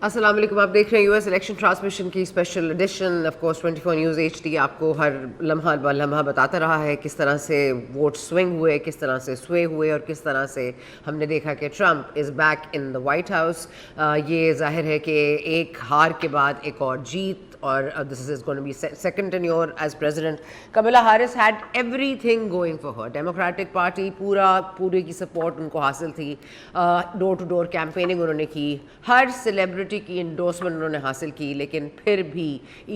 अस्सलाम वालेकुम। आप देख रहे हैं यूएस इलेक्शन ट्रांसमिशन की special edition. Of course 24 news HD आपको हर लम्हा ब लम्हा बताता रहा है किस तरह से वोट स्विंग हुए, किस तरह से स्वे हुए और किस तरह से हमने देखा कि Trump is back in the White house. ये जाहिर है कि एक हार के बाद एक और जीत, और this is going to be second tenure as president. Kamala Harris had everything going for her. Democratic Party पूरी की सपोर्ट उनको हासिल थी। डोर टू डोर कैंपेनिंग उन्होंने की, हर सेलिब्रिटी की इंडोर्समेंट उन्होंने हासिल की, लेकिन फिर भी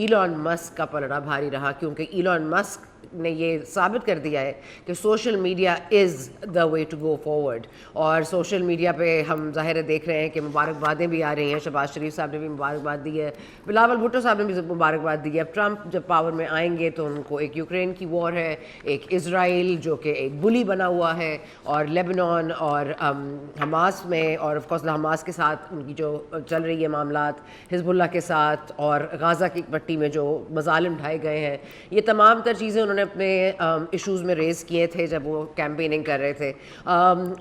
इलॉन मस्क का पलड़ा भारी रहा, क्योंकि इलॉन मस्क ने ये साबित कर दिया है कि social media is the way to go forward. और सोशल मीडिया पे हम ज़ाहिर देख रहे हैं कि मुबारकबादें भी आ रही हैं। शहबाज शरीफ साहब ने भी मुबारकबाद दी है, बिलावल भुट्टो साहब ने भी मुबारकबाद दी है। ट्रंप जब पावर में आएंगे तो उनको एक यूक्रेन की वॉर है, एक इसराइल जो कि एक बुली बना हुआ है, और लेबनान और हमास में, और ऑफ कोर्स हमास के साथ उनकी जो चल रही है मामलात हिजबुल्लाह के साथ, और गाज़ा की पट्टी में जो मजालिम ढाए गए हैं, ये तमाम तर चीज़ें उन्होंने अपने इश्यूज़ में रेज़ किए थे जब वो कैंपेनिंग कर रहे थे।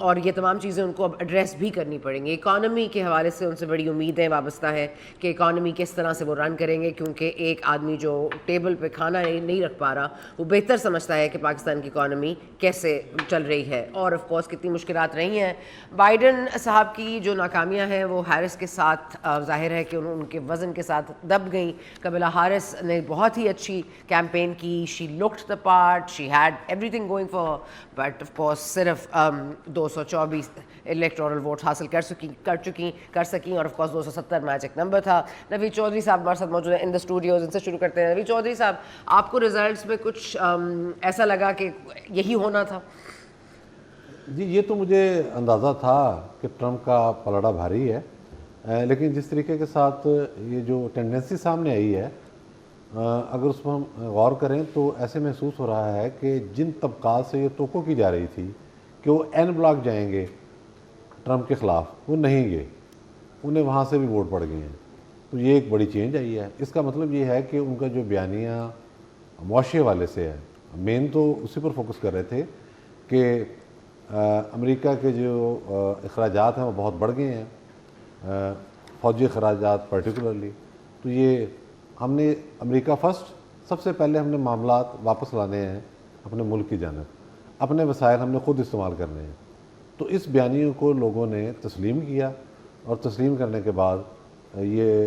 और ये तमाम चीज़ें उनको अब एड्रेस भी करनी पड़ेंगी। इकॉनमी के हवाले से उनसे बड़ी उम्मीदें वाबस्ता हैं कि इकॉनमी किस तरह से वो रन करेंगे, क्योंकि एक आदमी जो टेबल पे खाना नहीं रख पा रहा, वो बेहतर समझता है कि पाकिस्तान की इकॉनमी कैसे चल रही है, और ऑफ कोर्स कितनी मुश्किलात रही हैं। बाइडन साहब की जो नाकामियाँ हैं वो हैरिस के साथ ज़ाहिर है कि उनके वज़न के साथ दब गई। कमला हैरिस ने बहुत ही अच्छी कैंपेन की, she looked the part, she had everything going for, but of course सिर्फ 224 इलेक्टोरल वोट हासिल कर सकी, और ऑफ कोर्स 270 मैजिक नंबर था। नवीद चौधरी साहब हमारे साथ मौजूद हैं इन द स्टूडियोज। इनसे शुरू करते हैं। नवीद चौधरी साहब, आपको रिजल्ट्स में कुछ ऐसा लगा कि यही होना था? जी, ये तो मुझे अंदाज़ा था कि ट्रंप का पलड़ा भारी है, लेकिन जिस तरीके के साथ ये जो टेंडेंसी सामने आई है, अगर उस पर हम गौर करें तो ऐसे महसूस हो रहा है कि जिन तबकात से ये तोक़ो की जा रही थी कि वो एन ब्लॉक जाएंगे ट्रंप के ख़िलाफ़, वो नहीं गए, उन्हें वहाँ से भी वोट पड़ गए हैं। तो ये एक बड़ी चेंज आई है। इसका मतलब ये है कि उनका जो बयानिया मुआशरे वाले से है, मेन तो उसी पर फोकस कर रहे थे कि अमेरिका के जो अखराजात हैं वो बहुत बढ़ गए हैं, फ़ौजी अखराजात पर्टिकुलरली। तो ये हमने अमेरिका फ़र्स्ट, सबसे पहले हमने मामलात वापस लाने हैं अपने मुल्क की जानब, अपने वसाइल हमने ख़ुद इस्तेमाल करने हैं। तो इस बयानियों को लोगों ने तस्लीम किया, और तस्लीम करने के बाद ये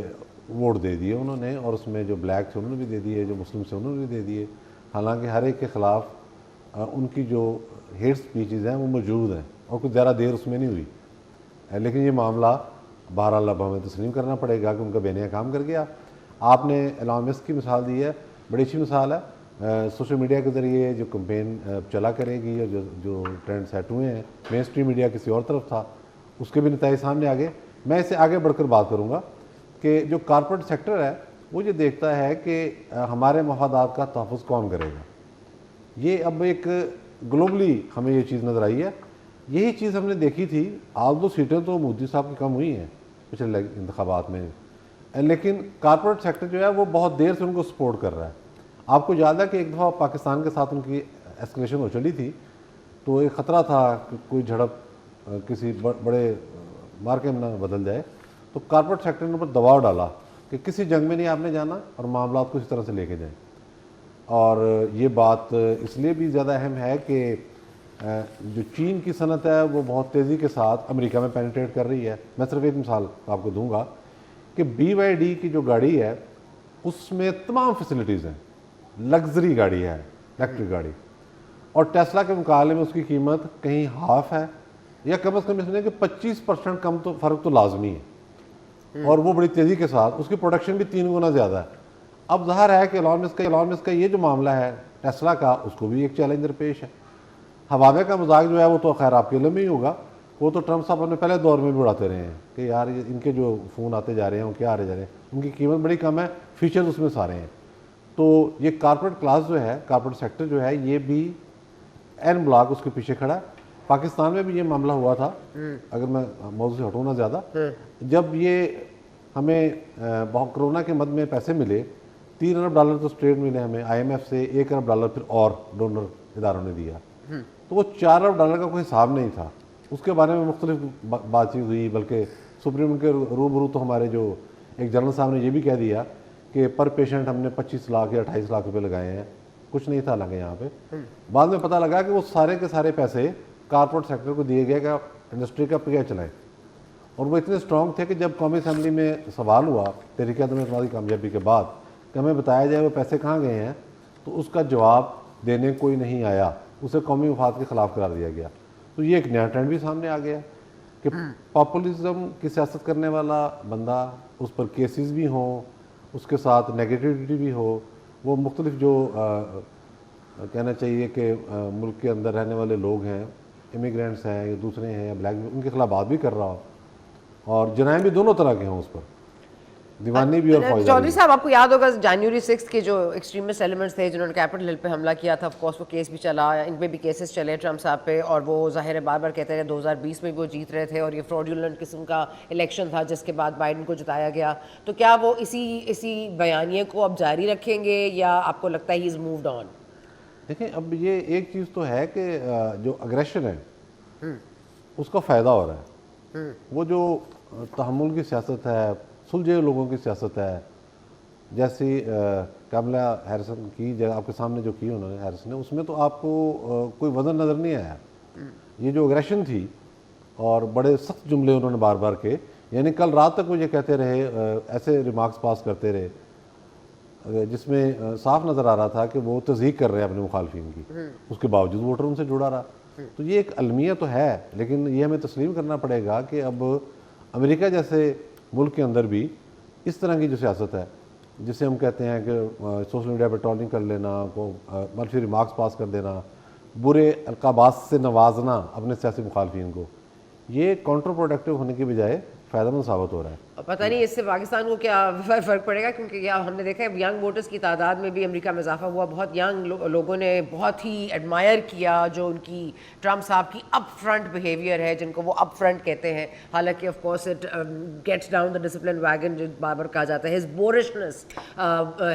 वोट दे दिए उन्होंने, और उसमें जो ब्लैक थे उन्होंने भी दे दिए, जो मुस्लिम थे उन्होंने भी दे दिए। हालांकि हर एक के ख़िलाफ़ उनकी जो हेट स्पीचेज़ हैं वो मौजूद हैं, और कुछ ज़्यादा देर उसमें नहीं हुई, लेकिन ये मामला बहरहाल अब हमें तस्लीम करना पड़ेगा कि उनका बयानिया काम कर गया। आपने एलन मस्क की मिसाल दी है, बड़ी अच्छी मिसाल है। सोशल मीडिया के ज़रिए जो कैंपेन चला करेगी, और जो ट्रेंड सेट हुए हैं, मेन स्ट्रीम मीडिया किसी और तरफ था, उसके भी नतीजे सामने आ गए। मैं इससे आगे बढ़कर बात करूँगा कि जो कॉर्पोरेट सेक्टर है वो ये देखता है कि हमारे मफादात का तहफ़्फ़ुज़ कौन करेगा। ये अब एक ग्लोबली हमें ये चीज़ नज़र आई है। यही चीज़ हमने देखी थी, आज 2 सीटें तो मोदी साहब की कम हुई हैं पिछले इंतखाबात में, लेकिन कॉर्पोरेट सेक्टर जो है वो बहुत देर से उनको सपोर्ट कर रहा है। आपको याद है कि एक दफ़ा पाकिस्तान के साथ उनकी एस्केलेशन हो चली थी, तो एक ख़तरा था कि कोई झड़प किसी बड़े मार्के में ना बदल जाए, तो कॉर्पोरेट सेक्टर ने ऊपर दबाव डाला कि किसी जंग में नहीं आपने जाना, और मामला को इस तरह से लेके जाएं। और ये बात इसलिए भी ज़्यादा अहम है कि जो चीन की सनत है वो बहुत तेज़ी के साथ अमेरिका में पेनिट्रेट कर रही है। मैं सिर्फ एक मिसाल आपको दूंगा कि BYD की जो गाड़ी है उसमें तमाम फैसिलिटीज़ हैं, लग्जरी गाड़ी है, इलेक्ट्रिक गाड़ी, और टेस्ला के मुकाबले में उसकी कीमत कहीं हाफ है, या कम से कम इसमें कि 25% कम तो फ़र्क तो लाजमी है, और वो बड़ी तेज़ी के साथ उसकी प्रोडक्शन भी 3 गुना ज़्यादा है। अब ज़ाहिर है कि एलन मस्क का ये जो मामला है टेस्ला का, उसको भी एक चैलेंज दरपेश है। हवावे का मजाक जो है वो तो खैर आपके लिए में ही होगा, वो तो ट्रंप साहब अपने पहले दौर में भी उड़ाते रहे हैं कि यार इनके जो फ़ोन आते जा रहे हैं वो क्या आ रहे जा रहे हैं, उनकी कीमत बड़ी कम है, फीचर्स उसमें सारे हैं। तो ये कॉर्पोरेट क्लास जो है, कॉर्पोरेट सेक्टर जो है, ये भी एन ब्लॉक उसके पीछे खड़ा है। पाकिस्तान में भी ये मामला हुआ था, अगर मैं मौजूद से हटूँ ना ज़्यादा, जब ये हमें बहुत कोरोना के मद में पैसे मिले, $3 अरब तो स्ट्रेट मिले हमें IMF से, $1 अरब फिर और डोनर इदारों ने दिया, तो वो $4 अरब का कोई हिसाब नहीं था। उसके बारे में मुख्तलिफ बातचीत हुई, बल्कि सुप्रीम के रूबरू तो हमारे जो एक जनरल साहब ने ये भी कह दिया कि पर पेशेंट हमने 25 लाख या 28 लाख रुपए लगाए हैं, कुछ नहीं था लगे यहाँ पे। बाद में पता लगा कि वो सारे के सारे पैसे कारपोरेट सेक्टर को दिए गए कि इंडस्ट्री का पहिया चलाएं, और वो इतने स्ट्रांग थे कि जब कौमी असम्बली में सवाल हुआ तहरीक अदम-ए-एतमाद की कामयाबी के बाद कि हमें बताया जाए वो पैसे कहाँ गए हैं, तो उसका जवाब देने कोई नहीं आया, उसे कौमी मफाद के ख़िलाफ़ करार दिया गया। तो ये एक नया ट्रेंड भी सामने आ गया कि पॉपुलिज्म की सियासत करने वाला बंदा, उस पर केसेस भी हों, उसके साथ नेगेटिविटी भी हो, वो मुख्तलिफ जो कहना चाहिए कि मुल्क के अंदर रहने वाले लोग हैं, इमिग्रेंट्स हैं या दूसरे हैं या ब्लैक, उनके खिलाफ बात भी कर रहा हो, और जराइम भी दोनों तरह के हों उस पर, दीवानी भी और फौजदारी चौधरी भी। साहब, आपको याद होगा जनवरी 6 के जो एक्सट्रीमिस्ट एलिमेंट्स थे जिन्होंने कैपिटल हिल पे हमला किया था, ऑफ कोर्स वो केस भी चला, इन पे भी केसेस चले ट्रम्प साहब पे, और वो ज़ाहिर है बार बार कहते रहे 2020 में भी वो जीत रहे थे और ये फ्रॉडुलेंट किस्म का इलेक्शन था जिसके बाद बाइडन को जिताया गया। तो क्या वो इसी बयानिए को अब जारी रखेंगे या आपको लगता है ही इज़ मूव्ड ऑन? देखिए, अब ये एक चीज़ तो है कि जो अग्रेशन है उसका फ़ायदा हो रहा है, वो जो तहम्मुल की सियासत है, सुलझे लोगों की सियासत है, जैसी कमला हैरिसन की जगह आपके सामने जो की उन्होंने हैरिस ने, उसमें तो आपको कोई वजन नज़र नहीं आया। ये जो अग्रेशन थी और बड़े सख्त जुमले उन्होंने बार बार के, यानी कल रात तक वो ये कहते रहे, ऐसे रिमार्क्स पास करते रहे जिसमें साफ नज़र आ रहा था कि वो तज़हीक कर रहे हैं अपने मुखालफिन की, उसके बावजूद वोटर उनसे जुड़ा रहा। तो ये एक अलमिया तो है, लेकिन ये हमें तस्लीम करना पड़ेगा कि अब अमेरिका जैसे मुल्क के अंदर भी इस तरह की जो सियासत है, जिसे हम कहते हैं कि सोशल मीडिया पर ट्रोलिंग कर लेना, को मनफी रिमार्क्स पास कर देना, बुरे अलकाबात से नवाजना अपने सियासी मुखालफिन को, ये काउंटर प्रोडक्टिव होने की बजाय फ़ायदेमंद साबित हो रहा है। पता नहीं इससे पाकिस्तान को क्या फ़र्क पड़ेगा, क्योंकि या हमने देखा है यंग वोटर्स की तादाद में भी अमेरिका में इजाफा हुआ। बहुत यंग लोगों ने बहुत ही एडमायर किया जो उनकी ट्रम्प साहब की अप फ्रंट बिहेवियर है, जिनको वो अप फ्रंट कहते हैं। हालांकि of course it gets down the discipline wagon, जो बार बार कहा जाता है। His boorishness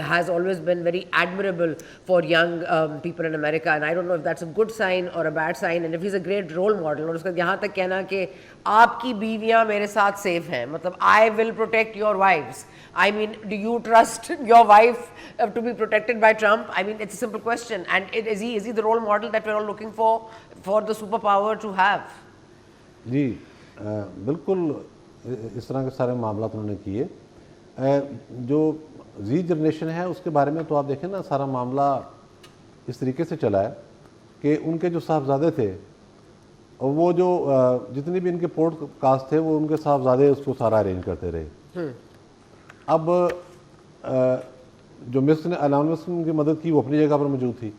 has always been very admirable for young people in America, and I don't know if that's a good sign or a bad sign, and if he is a great role model. और उसका यहाँ तक कहना कि आपकी बीवियाँ मेरे साथ safe हैं, मतलब आई will protect your wives. I mean, do you trust your wife to be protected by Trump? I mean, it's a simple question. And is he the role model that we're all looking for the superpower to have? जी, बिल्कुल इस तरह के सारे मामला उन्होंने किए। जो जी generation है उसके बारे में तो आप देखें ना, सारा मामला इस तरीके से चला है कि उनके जो साहबजादे थे, और वो जो जितनी भी इनके पॉडकास्ट थे वो उनके साहबजादे उसको सारा अरेंज करते रहे। अब जो मिस्र ने एलन मस्क की मदद की वो अपनी जगह पर मौजूद थी।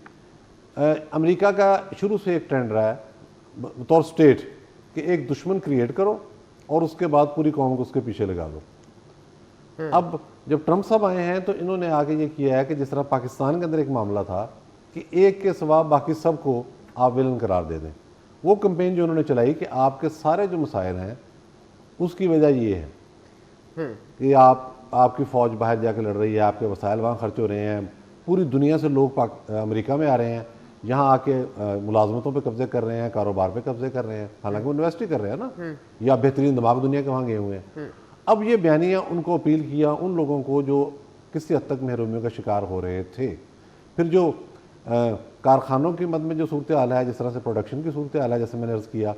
अमेरिका का शुरू से एक ट्रेंड रहा है बतौर स्टेट कि एक दुश्मन क्रिएट करो और उसके बाद पूरी कौम को उसके पीछे लगा दो। अब जब ट्रम्प साहब आए हैं तो इन्होंने आगे ये किया है कि जिस तरह पाकिस्तान के अंदर एक मामला था कि एक के सिवा बाकी सबको आप विलन करार दे दें, वो कैंपेन जो उन्होंने चलाई कि आपके सारे जो मसाइल हैं उसकी वजह ये है कि आपकी फ़ौज बाहर जाकर लड़ रही है, आपके वसाइल वहाँ खर्च हो रहे हैं, पूरी दुनिया से लोग अमेरिका में आ रहे हैं, यहाँ आके मुलाजमतों पे कब्जे कर रहे हैं, कारोबार पे कब्जे कर रहे हैं, हालांकि वो इन्वेस्ट ही कर रहे हैं ना, या बेहतरीन दिमाग दुनिया के वहाँ गए हुए हैं। अब ये बयानियाँ उनको अपील किया उन लोगों को जो किसी हद तक महरूमियों का शिकार हो रहे थे। फिर जो कारखानों की मद में जो सूरत हाल है, जिस तरह से प्रोडक्शन की सूरत हाल है, जैसे मैंने अर्ज़ किया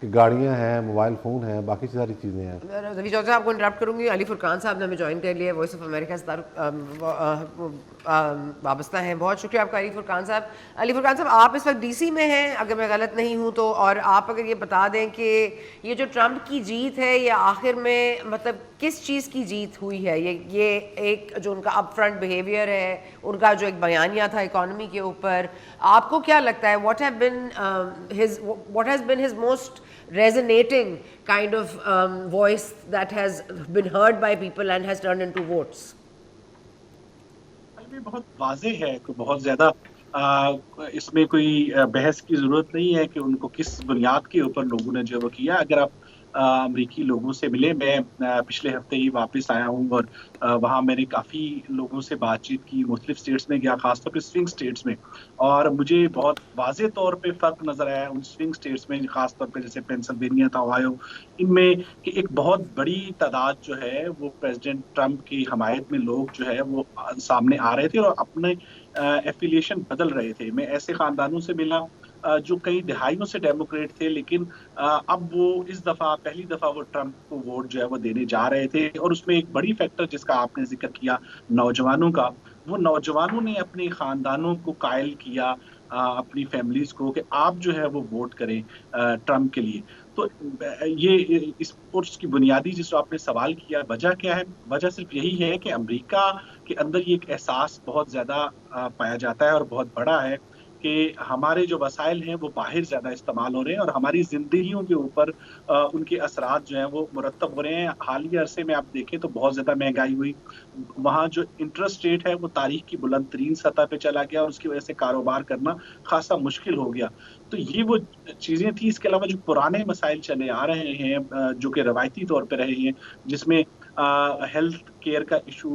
कि गाड़ियाँ हैं, मोबाइल फ़ोन हैं, बाकी सारी चीज़ें हैं। रवि चौधरी आपको इंटरप्ट करूंगी। अली फुरकान साहब ने हमें ज्वाइन कर लिया, वॉइस ऑफ अमेरिका से वाबस्ता हैं। बहुत शुक्रिया आपका अली फुरकान साहब। अली फुरकान साहब, आप इस वक्त डीसी में हैं अगर मैं गलत नहीं हूं तो, और आप अगर ये बता दें कि ये जो ट्रम्प की जीत है ये आखिर में मतलब किस चीज़ की जीत हुई है? ये एक जो उनका अप फ्रंट बिहेवियर है, उनका जो एक बयानिया था इकॉनमी के ऊपर, आपको क्या लगता है what has been his most resonating kind of voice that has been heard by people and has turned into votes? ये बहुत वाज़ेह है कि बहुत ज़्यादा इसमें कोई बहस की ज़रूरत नहीं है कि उनको किस बुनियाद के ऊपर लोगों ने जो वो किया। अगर आप अमरीकी लोगों से मिले। मैं पिछले हफ्ते ही वापस आया हूँ और वहाँ मैंने काफ़ी लोगों से बातचीत की, मुख्तलिफ स्टेट्स में गया, खासतौर पे स्विंग स्टेट्स में, और मुझे बहुत वाज़ेह तौर पे फ़र्क नज़र आया उन स्विंग स्टेट्स में, खासतौर पे जैसे पेंसिल्वेनिया था, ओहायो, इनमें कि एक बहुत बड़ी तादाद जो है वो प्रेसिडेंट ट्रंप की हमायत में लोग जो है वो सामने आ रहे थे और अपने एफिलिएशन बदल रहे थे। मैं ऐसे ख़ानदानों से मिला जो कई दहाइयों से डेमोक्रेट थे, लेकिन अब वो इस दफा पहली दफा वो ट्रंप को वोट जो है वो देने जा रहे थे। और उसमें एक बड़ी फैक्टर जिसका आपने जिक्र किया, नौजवानों का, वो नौजवानों ने अपने खानदानों को कायल किया, अपनी फैमिलीज को, कि आप जो है वो वोट करें ट्रंप के लिए। तो ये इस और उसकी बुनियादी जिस आपने सवाल किया, वजह क्या है? वजह सिर्फ यही है कि अमेरिका के अंदर ये एक एहसास बहुत ज्यादा पाया जाता है और बहुत बड़ा है कि हमारे जो वसाइल हैं वो बाहर ज़्यादा इस्तेमाल हो रहे हैं और हमारी ज़िंदगियों के ऊपर उनके असरात जो हैं वो मुरतब हो रहे हैं। हालिया अरसे में आप देखें तो बहुत ज़्यादा महंगाई हुई, वहाँ जो इंटरेस्ट रेट है वो तारीख की बुलंद तरीन सतह पे चला गया और उसकी वजह से कारोबार करना खासा मुश्किल हो गया। तो ये वो चीज़ें थी। इसके अलावा जो पुराने मसाइल चले आ रहे हैं जो कि रवायती तौर पर रहे हैं, जिसमें हेल्थ केयर का इशू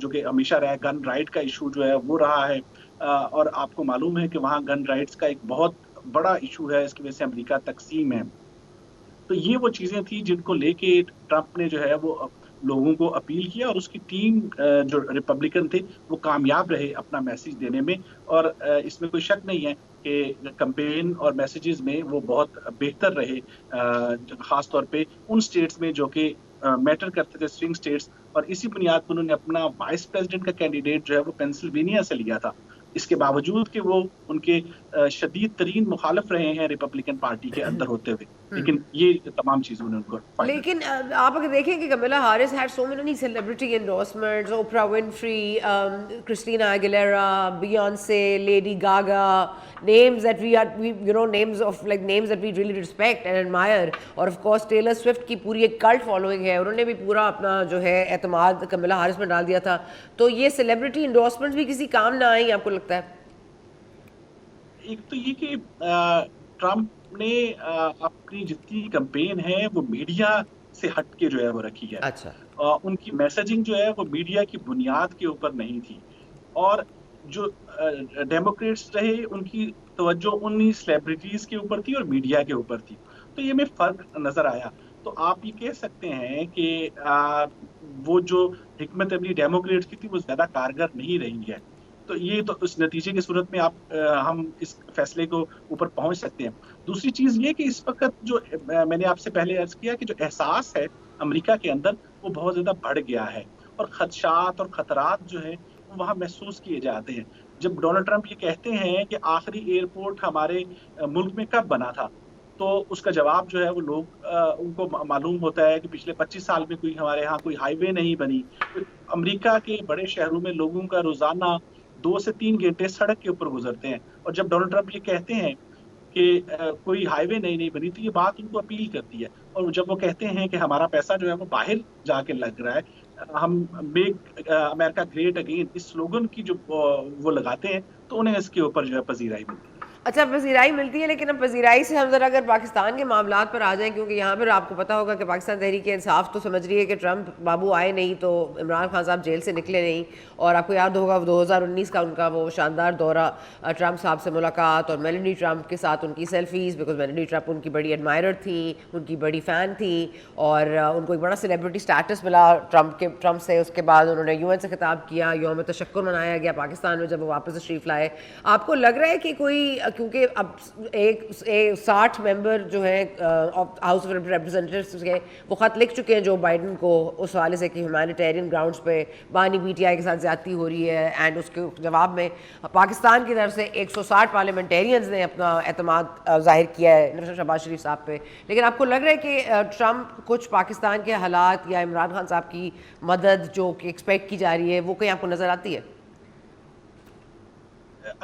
जो कि हमेशा रहा है, गन राइट का इशू जो है वो रहा है, और आपको मालूम है कि वहाँ गन राइट्स का एक बहुत बड़ा इशू है, इसकी वजह से अमेरिका तकसीम है। तो ये वो चीज़ें थी जिनको लेके ट्रंप ने जो है वो लोगों को अपील किया और उसकी टीम जो रिपब्लिकन थे वो कामयाब रहे अपना मैसेज देने में। और इसमें कोई शक नहीं है कि कैंपेन और मैसेजेस में वो बहुत बेहतर रहे, ख़ास तौर पे उन स्टेट्स में जो कि मैटर करते थे, स्विंग स्टेट्स। और इसी बुनियाद पर उन्होंने अपना वाइस प्रेसिडेंट का कैंडिडेट जो है वो पेंसिल्वेनिया से लिया था। इसके बावजूद कि वो उनके शदीद तरीन मुखालिफ रहे हैं रिपब्लिकन पार्टी के अंदर होते हुए, लेकिन ये तमाम चीज़ों ने उनको फायदा दिया। लेकिन आप अगर देखें कि Kamala Harris had so many celebrity endorsements, Oprah Winfrey, Christina Aguilera, Beyonce, Lady Gaga, names that we you know names of like names that we really respect and admire, और of course टेलर स्विफ्ट की पूरी एक cult following है, उन्होंने भी पूरा अपना जो है एतमाद कमला हैरिस में डाल दिया था। तो ये सेलिब्रिटी एंडोर्समेंट्स भी किसी काम ना आई, आपको लगता है? एक तो ये कि ट्रंप ने अपनी जितनी कैंपेन है वो मीडिया से हट के जो है वो रखी है। अच्छा। उनकी मैसेजिंग जो है वो मीडिया की बुनियाद के ऊपर नहीं थी, और जो डेमोक्रेट्स रहे उनकी तवज्जो उन्हीं सेलिब्रिटीज के ऊपर थी और मीडिया के ऊपर थी। तो ये में फर्क नजर आया। तो आप ये कह सकते हैं कि वो जो हिकमत अमली डेमोक्रेट्स की थी वो ज्यादा कारगर नहीं रही है। तो ये तो उस नतीजे की सूरत में आप हम इस फैसले को ऊपर पहुंच सकते हैं। दूसरी चीज ये कि इस वक्त जो मैंने आपसे पहले अर्ज किया कि जो एहसास है अमेरिका के अंदर वो बहुत ज्यादा बढ़ गया है और खदशात और खतरात जो है वो वहाँ महसूस किए जाते हैं। जब डोनाल्ड ट्रंप ये कहते हैं कि आखिरी एयरपोर्ट हमारे मुल्क में कब बना था, तो उसका जवाब जो है वो लोग उनको मालूम होता है कि पिछले 25 साल में कोई हमारे यहाँ कोई हाईवे नहीं बनी। अमेरिका के बड़े शहरों में लोगों का रोजाना 2 से 3 घंटे सड़क के ऊपर गुजरते हैं, और जब डोनाल्ड ट्रंप ये कहते हैं कि कोई हाईवे नहीं बनी, तो ये बात उनको अपील करती है। और जब वो कहते हैं कि हमारा पैसा जो है वो बाहर जाके लग रहा है, हम मेक अमेरिका ग्रेट अगेन इस स्लोगन की जो वो लगाते हैं, तो उन्हें इसके ऊपर जो है पजीराई मिलती है। अच्छा, पजीराई मिलती है, लेकिन अब पजीराई से हम ज़रा अगर पाकिस्तान के मामलात पर आ जाएं, क्योंकि यहाँ पर आपको पता होगा कि पाकिस्तान तहरीक इंसाफ तो समझ रही है कि ट्रंप बाबू आए नहीं तो इमरान खान साहब जेल से निकले नहीं। और आपको याद होगा 2019 का उनका वो शानदार दौरा, ट्रंप साहब से मुलाकात और मेलेनी ट्रंप के साथ उनकी सेल्फीज़, बिकॉज मेलेनी ट्रंप उनकी बड़ी एडमायरर थी, उनकी बड़ी फ़ैन थी, और उनको एक बड़ा सेलिब्रिटी स्टेटस मिला ट्रंप से। उसके बाद उन्होंने UN से खिताब किया, यौम तशक्कुर मनाया गया पाकिस्तान में जब वो वापस तशरीफ़ लाए। आपको लग रहा है कि कोई, क्योंकि अब 60 मेंबर जो है हाउस ऑफ रिप्रेजेंटेटिव्स के वो ख़त लिख चुके हैं जो बाइडन को उस हवाले से कि ह्यूमैनिटेरियन ग्राउंड्स पे बानी PTI के साथ ज़्यादती हो रही है, एंड उसके जवाब में पाकिस्तान की तरफ से 160 पार्लियामेंटेरियंस ने अपना एतमाद ज़ाहिर किया है शहबाज शरीफ साहब पे। लेकिन आपको लग रहा है कि ट्रंप कुछ पाकिस्तान के हालात या इमरान खान साहब की मदद जो कि एक्सपेक्ट की जा रही है वो कहीं आपको नज़र आती है?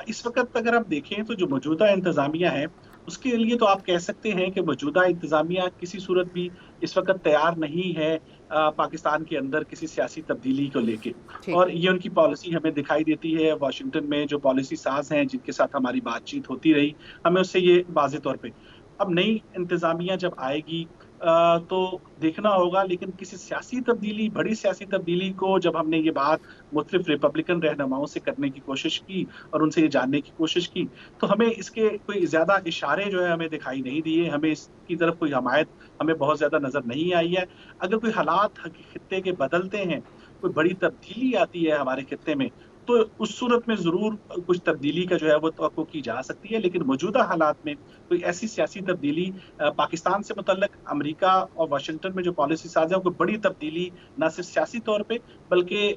इस वक्त अगर आप देखें तो जो मौजूदा इंतजामिया है उसके लिए तो आप कह सकते हैं कि मौजूदा इंतजामिया किसी सूरत भी इस वक्त तैयार नहीं है पाकिस्तान के अंदर किसी सियासी तब्दीली को लेके। और ये उनकी पॉलिसी हमें दिखाई देती है वाशिंगटन में, जो पॉलिसी साज हैं जिनके साथ हमारी बातचीत होती रही, हमें उससे ये वाज़ेह तौर पे अब नई इंतजामिया जब आएगी तो देखना होगा। लेकिन किसी सियासी तब्दीली, बड़ी सियासी तब्दीली को जब हमने ये बात मुख्तलिफ रिपब्लिकन रहनुमाओं से करने की कोशिश की और उनसे ये जानने की कोशिश की, तो हमें इसके कोई ज्यादा इशारे जो है हमें दिखाई नहीं दिए, हमें इसकी तरफ कोई हमायत हमें बहुत ज्यादा नजर नहीं आई है। अगर कोई हालात खित्ते के बदलते हैं, कोई बड़ी तब्दीली आती है हमारे खित्ते में, तो उस सूरत में जरूर कुछ तब्दीली का जो है वो तवक्को की जा सकती है। लेकिन मौजूदा हालात में कोई ऐसी सियासी तब्दीली पाकिस्तान से मुतल्लिक अमेरिका और वाशिंगटन में जो पॉलिसी साज है, कोई बड़ी तब्दीली ना सिर्फ सियासी तौर पे बल्कि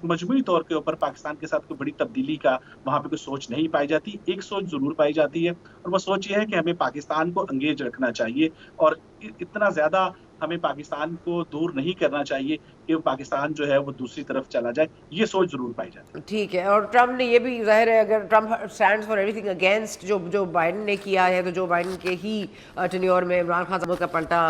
मजमूई तौर के ऊपर पाकिस्तान के साथ कोई बड़ी तब्दीली का वहां पे कोई सोच नहीं पाई जाती। एक सोच जरूर पाई जाती है, और वो सोच ये है कि हमें पाकिस्तान को एंगेज रखना चाहिए और इतना ज्यादा हमें पाकिस्तान को दूर नहीं करना चाहिए कि पाकिस्तान जो है वो दूसरी तरफ चला जाए। ये सोच जरूर पाई जाती है। ठीक है, और ट्रम्प ने ये भी जाहिर है, अगर Trump stands for everything against जो जो बाइडन ने किया है, तो जो बाइडन के ही टेन्योर में इमरान खान साहब का पलटा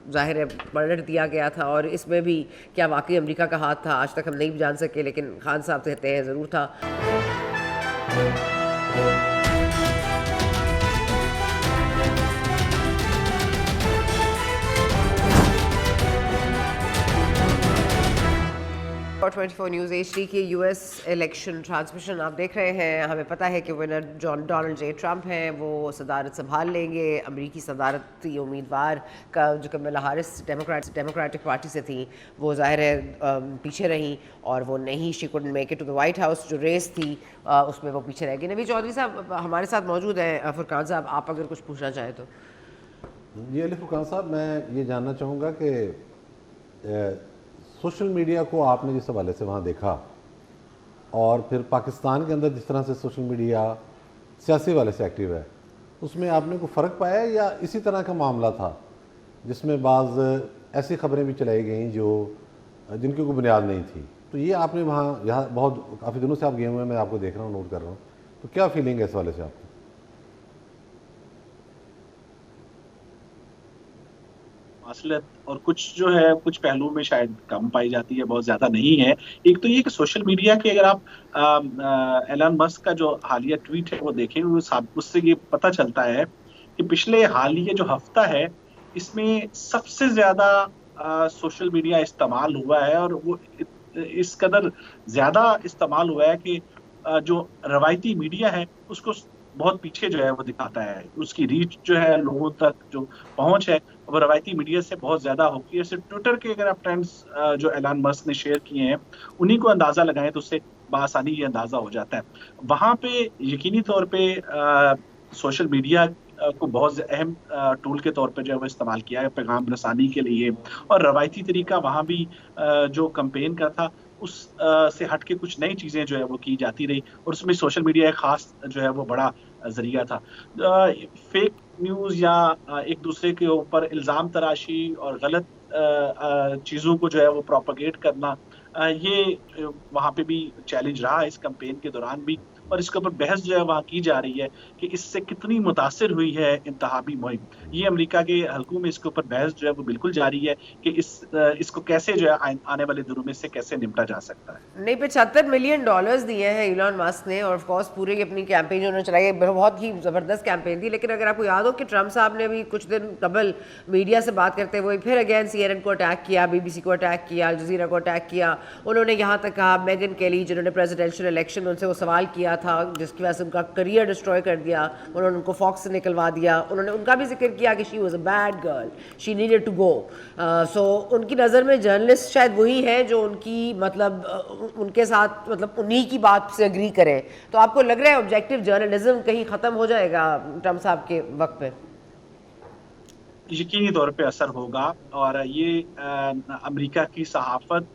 जाहिर है पलट दिया गया था, और इसमें भी क्या वाकई अमेरिका का हाथ था, आज तक हम नहीं जान सके, लेकिन खान साहब कहते हैं ज़रूर था। और 24 न्यूज़ HD की US इलेक्शन ट्रांसमिशन आप देख रहे हैं। हमें पता है कि विनर डोनाल्ड जे ट्रम्प हैं, वो सदारत संभाल लेंगे। अमरीकी सदारती उम्मीदवार का जो कमला हैरिस डेमोक्रेटिक पार्टी से थी, वो ज़ाहिर है पीछे रहीं, और वो नहीं, she couldn't make it to the White House. जो रेस थी उसमें वो पीछे रह गई। नवी चौधरी साहब हमारे साथ मौजूद हैं। फुरकान साहब, आप अगर कुछ पूछना चाहें तो। जी अली फुरकान साहब, मैं ये जानना चाहूँगा कि सोशल मीडिया को आपने जिस हवाले से वहाँ देखा, और फिर पाकिस्तान के अंदर जिस तरह से सोशल मीडिया सियासी वाले से एक्टिव है, उसमें आपने कोई फ़र्क पाया, या इसी तरह का मामला था जिसमें बाज़ ऐसी खबरें भी चलाई गई जो जिनकी कोई बुनियाद नहीं थी? तो ये आपने वहाँ, यहाँ बहुत काफ़ी दिनों से आप गए हुए हैं, मैं आपको देख रहा हूँ, नोट कर रहा हूँ, तो क्या फीलिंग है इस वाले से आपको? मासलत और कुछ जो है कुछ पहलुओं में शायद कम पाई जाती है, बहुत ज्यादा नहीं है। एक तो ये कि सोशल मीडिया के, अगर आप एलन मस्क का जो हालिया ट्वीट है वो देखें, उससे ये पता चलता है कि पिछले हालिया जो हफ्ता है, इसमें सबसे ज्यादा सोशल मीडिया इस्तेमाल हुआ है, और वो इस कदर ज्यादा इस्तेमाल हुआ है कि जो रवायती मीडिया है उसको बहुत पीछे जो है वो दिखाता है। उसकी रीच जो है, लोगों तक जो पहुंच है, वो रवायती मीडिया से बहुत ज्यादा होती है। सिर्फ ट्विटर के अगर आप ट्रेंड्स जो एलन मस्क ने शेयर किए हैं उन्हीं को अंदाजा लगाएं, तो उससे बआसानी ये अंदाजा हो जाता है। वहां पे यकीनी तौर पे सोशल मीडिया को बहुत अहम टूल के तौर पे जो है वो इस्तेमाल किया है पैगाम रसानी के लिए, और रवायती तरीका वहां भी जो कैंपेन का था उस से हट के कुछ नई चीजें जो है वो की जाती रही, और उसमें सोशल मीडिया एक खास जो है वो बड़ा जरिया था। फेक न्यूज या एक दूसरे के ऊपर इल्जाम तराशी और गलत चीजों को जो है वो प्रोपेगेट करना, ये वहां पे भी चैलेंज रहा इस कैंपेन के दौरान भी, और इसके ऊपर बहस जो है वहाँ की जा रही है कि इससे कितनी मुतासिर हुई है इंतहाबी मुहिम। ये अमेरिका के हलकों में इसके ऊपर बहस जो है वो बिल्कुल जारी है कि इसको कैसे जो है आने वाले दिनों में इससे कैसे निपटा जा सकता है। नहीं, $75 मिलियन दिए हैं इलॉन मस्क ने, और ऑफ कोर्स पूरी अपनी कैंपेन जो उन्होंने चलाई है बहुत ही ज़बरदस्त कैंपेन थी। लेकिन अगर आपको याद हो कि ट्रम्प साहब ने भी कुछ दिन कबल मीडिया से बात करते हुए फिर अगेन CNN को अटैक किया, BBC को अटैक किया, अल जज़ीरा को अटैक किया। उन्होंने यहाँ तक कहा मेगन केली, जिन्होंने प्रेसिडेंशियल इलेक्शन उनसे वो सवाल किया था जिसकी वजह से उनका करियर डिस्ट्रॉय कर दिया, उन्होंने उनको फॉक्स से निकलवा दिया। उन्होंने उनका भी जिक्र किया कि she was a bad girl, she needed to go. सो उनकी नज़र में जर्नलिस्ट शायद वही है जो उनकी मतलब उनके साथ मतलब उन्हीं की बात से एग्री करें। तो आपको लग रहा है ऑब्जेक्टिव जर्नलिज्म कहीं ख़त्म हो जाएगा ट्रम्प साहब के वक्त पे? यकीनी तौर पे असर होगा, और ये अमेरिका की सहाफत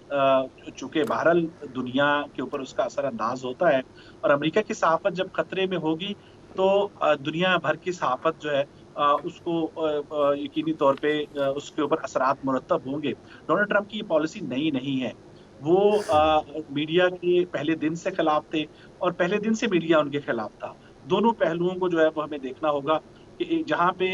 चूंकि बहरहाल दुनिया के ऊपर उसका असर अंदाज होता है, और अमेरिका की सहाफत जब खतरे में होगी तो दुनिया भर की सहाफत जो है उसको यकीनी तौर पे उसके ऊपर असरात मुरतब होंगे। डोनाल्ड ट्रंप की ये पॉलिसी नई नहीं है, वो मीडिया के पहले दिन से खिलाफ थे, और पहले दिन से मीडिया उनके खिलाफ था। दोनों पहलुओं को जो है वो हमें देखना होगा कि जहाँ पे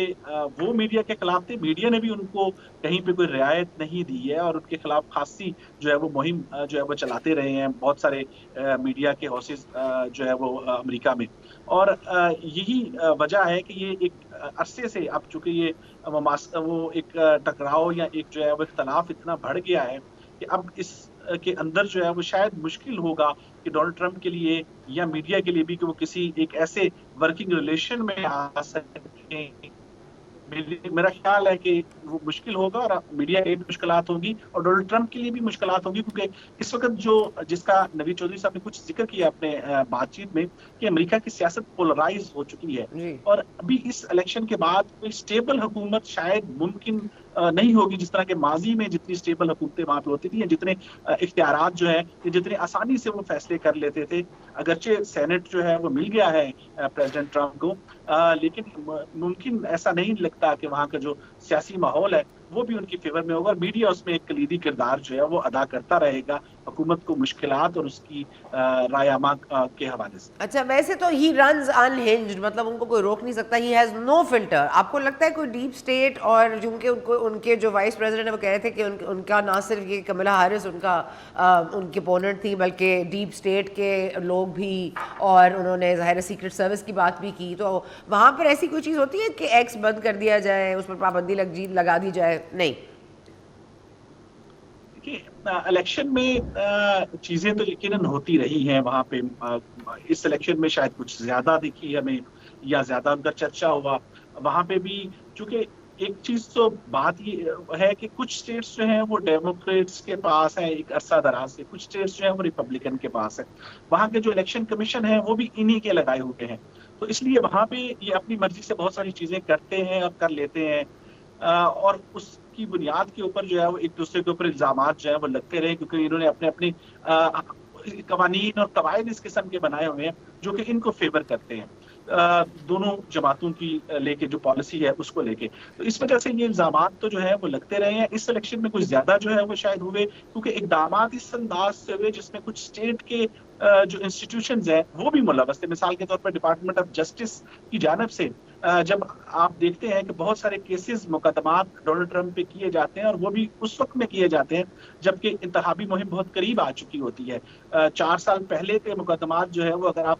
वो मीडिया के खिलाफ थे, मीडिया ने भी उनको कहीं पे कोई रियायत नहीं दी है, और उनके खिलाफ खासी जो है वो मुहिम जो है वो चलाते रहे हैं बहुत सारे मीडिया के हाउसेस जो है वो अमेरिका में। और यही वजह है कि ये एक अरसे से अब चूंकि ये वो एक टकराव या एक जो है वो इख्तलाफ इतना बढ़ गया है कि अब इस के अंदर जो है वो शायद मुश्किल होगा कि डोनाल्ड ट्रंप के लिए या मीडिया के लिए भी कि वो किसी एक ऐसे वर्किंग रिलेशन में आ सके। मेरा ख्याल है कि वो मुश्किल होगा और मीडिया के लिए भी मुश्किलात होंगी और डोनाल्ड ट्रंप के लिए भी मुश्किलात होंगी, क्योंकि इस वक्त जो जिसका नवीद चौधरी साहब ने कुछ जिक्र किया अपने बातचीत में कि अमेरिका की सियासत पोलराइज हो चुकी है जी। और अभी इस इलेक्शन के बाद कोई स्टेबल हुकूमत शायद मुमकिन नहीं होगी, जिस तरह के माजी में जितनी स्टेबल हुकूमतें वहां पे होती थी, जितने इख्तियारात जो है जितने आसानी से वो फैसले कर लेते थे। अगरचे सेनेट जो है वो मिल गया है प्रेसिडेंट ट्रंप को, लेकिन मुमकिन ऐसा नहीं लगता कि वहाँ का जो सियासी माहौल है वो भी उनकी फेवर में होगा और मीडिया उसमें एक कलीदी किरदार जो है वो अदा करता रहेगा हुकूमत को मुश्किलात और उसकी रायमा के हवाले से। अच्छा, वैसे तो ही रन्स अनहिंज्ड, मतलब उनको कोई रोक नहीं सकता, ही हैज़ नो फिल्टर। आपको लगता है कोई डीप स्टेट, और क्योंकि उनको उनके जो वाइस प्रेसिडेंट है वो कह रहे थे कि उनका ना सिर्फ ये कमला हैरिस उनके ओपोनेंट थी, बल्कि डीप स्टेट के लोग भी, और उन्होंने ज़ाहिर सीक्रेट सर्विस की बात भी की, तो वहाँ पर ऐसी कोई चीज़ होती है कि एक्स बंद कर दिया जाए, उस पर पाबंदी लगा दी जाए? नहीं। देखिए इलेक्शन में चीजें तो यकीनन होती रही हैं वहां पे। इस इलेक्शन में शायद कुछ ज्यादा दिखी हमें या ज्यादा उनका चर्चा हुआ वहां पे भी, चूंकि एक चीज तो बात ये है कि कुछ स्टेट्स जो हैं वो डेमोक्रेट्स के पास है एक अरसा दराज से, कुछ स्टेट्स जो हैं वो रिपब्लिकन के पास है। वहां के जो इलेक्शन कमीशन है वो भी इन्हीं के लगाए हुए हैं, तो इसलिए वहां पे ये अपनी मर्जी से बहुत सारी चीजें करते हैं और कर लेते हैं। और उसकी बुनियाद के ऊपर जो है वो एक दूसरे के ऊपर इल्जामात जो है वो लगते रहे, क्योंकि इन्होंने अपने अपने कवानीन और कवायद इस किस्म के बनाए हुए हैं जो कि इनको फेवर करते हैं, दोनों जमातों की लेके जो पॉलिसी है उसको लेके। तो इस वजह से ये इल्जामात तो जो है वो लगते रहे हैं। इस इलेक्शन में कुछ ज्यादा जो है वो शायद हुए क्योंकि इकदामात इस अंदाज से हुए जिसमें कुछ स्टेट के जो इंस्टीट्यूशंस हैं वो भी मुलव्वस थे। मिसाल के तौर पर डिपार्टमेंट ऑफ जस्टिस की जानिब से जब आप देखते हैं कि बहुत सारे केसेस मुकदमात डोनाल्ड ट्रंप पे किए जाते हैं और वो भी उस वक्त में किए जाते हैं जबकि इंतखाबी मुहिम बहुत करीब आ चुकी होती है। 4 साल पहले के मुकदमात जो है वो अगर आप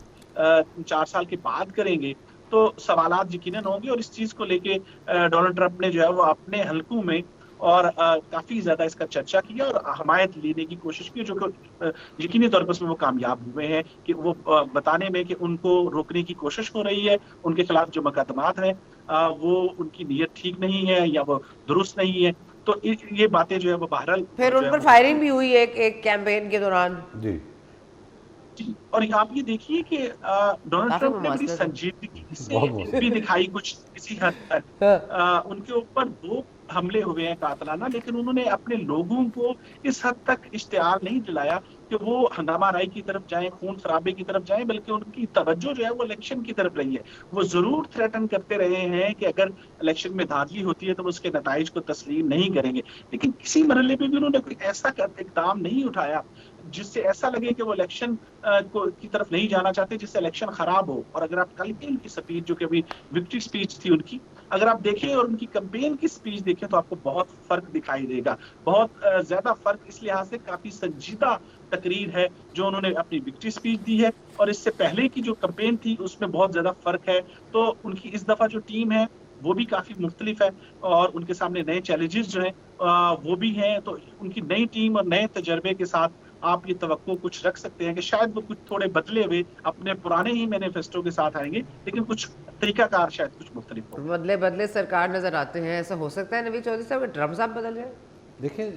4 साल के बाद करेंगे तो सवालात यकीनन होंगे और इस चीज को लेके डोनाल्ड ट्रंप ने जो है वो अपने हलकों में और काफी ज्यादा इसका चर्चा किया और हमायत लेने की कोशिश की, जो कि यकीनी तौर पर उसमें वो कामयाब हुए हैं कि वो बताने में कि उनको रोकने की कोशिश हो रही है, उनके खिलाफ जो मुकदमात हैं वो उनकी नीयत ठीक नहीं है या वो दुरुस्त नहीं है। तो ये बातें जो है वो बहरहाल फिर उन पर फायरिंग भी हुई एक कैंपेन के दौरान। जी जी, और आप ये देखिए कि डोनाल्ड काफी ट्रंप ने बड़ी मुमासला था। संजीदगी से बहुत भी दिखाई कुछ किसी हद तक। हाँ। उनके ऊपर 2 हमले हुए हैं कातलाना, लेकिन उन्होंने अपने लोगों को इस हद तक इश्तिहार नहीं दिलाया कि वो हंगामा राई की तरफ जाएं, खून खराबे की तरफ जाएं, बल्कि उनकी तवज्जो जो है वो इलेक्शन की तरफ रही है। वो जरूर थ्रेटन करते रहे हैं कि अगर इलेक्शन में धांधली होती है तो वो उसके नताइज को तस्लीम नहीं करेंगे, लेकिन किसी मरहले पे भी उन्होंने कोई ऐसा इकदाम नहीं उठाया जिससे ऐसा लगे कि वो इलेक्शन की तरफ नहीं जाना चाहते, जिससे इलेक्शन खराब हो। और अगर आप कल की उनकी स्पीच जो कि अभी विक्ट्री स्पीच थी उनकी, अगर आप देखें और उनकी कैंपेन की स्पीच देखें तो आपको बहुत फर्क दिखाई देगा, बहुत ज्यादा फर्क। इस लिहाज से काफी संजीदा तकरीर है जो उन्होंने अपनी विक्ट्री स्पीच दी है और इससे पहले की जो कैंपेन थी उसमें बहुत ज्यादा फर्क है। तो उनकी इस दफा जो टीम है वो भी काफी मुख्तलिफ है और उनके सामने नए चैलेंजेस जो हैं वो भी हैं। तो उनकी नई टीम और नए तजर्बे के साथ आप ये तवक्को कुछ रख सकते हैं कि शायद वो कुछ थोड़े बदले हुए अपने पुराने ही मैनिफेस्टो के साथ आएंगे, लेकिन कुछ तरीकाकार शायद कुछ मुख्तलिफ हो। बदले बदले सरकार नजर आते हैं, ऐसा हो सकता है नवीद चौधरी साहब ट्रम्प साहब बदल जाए? देखिए,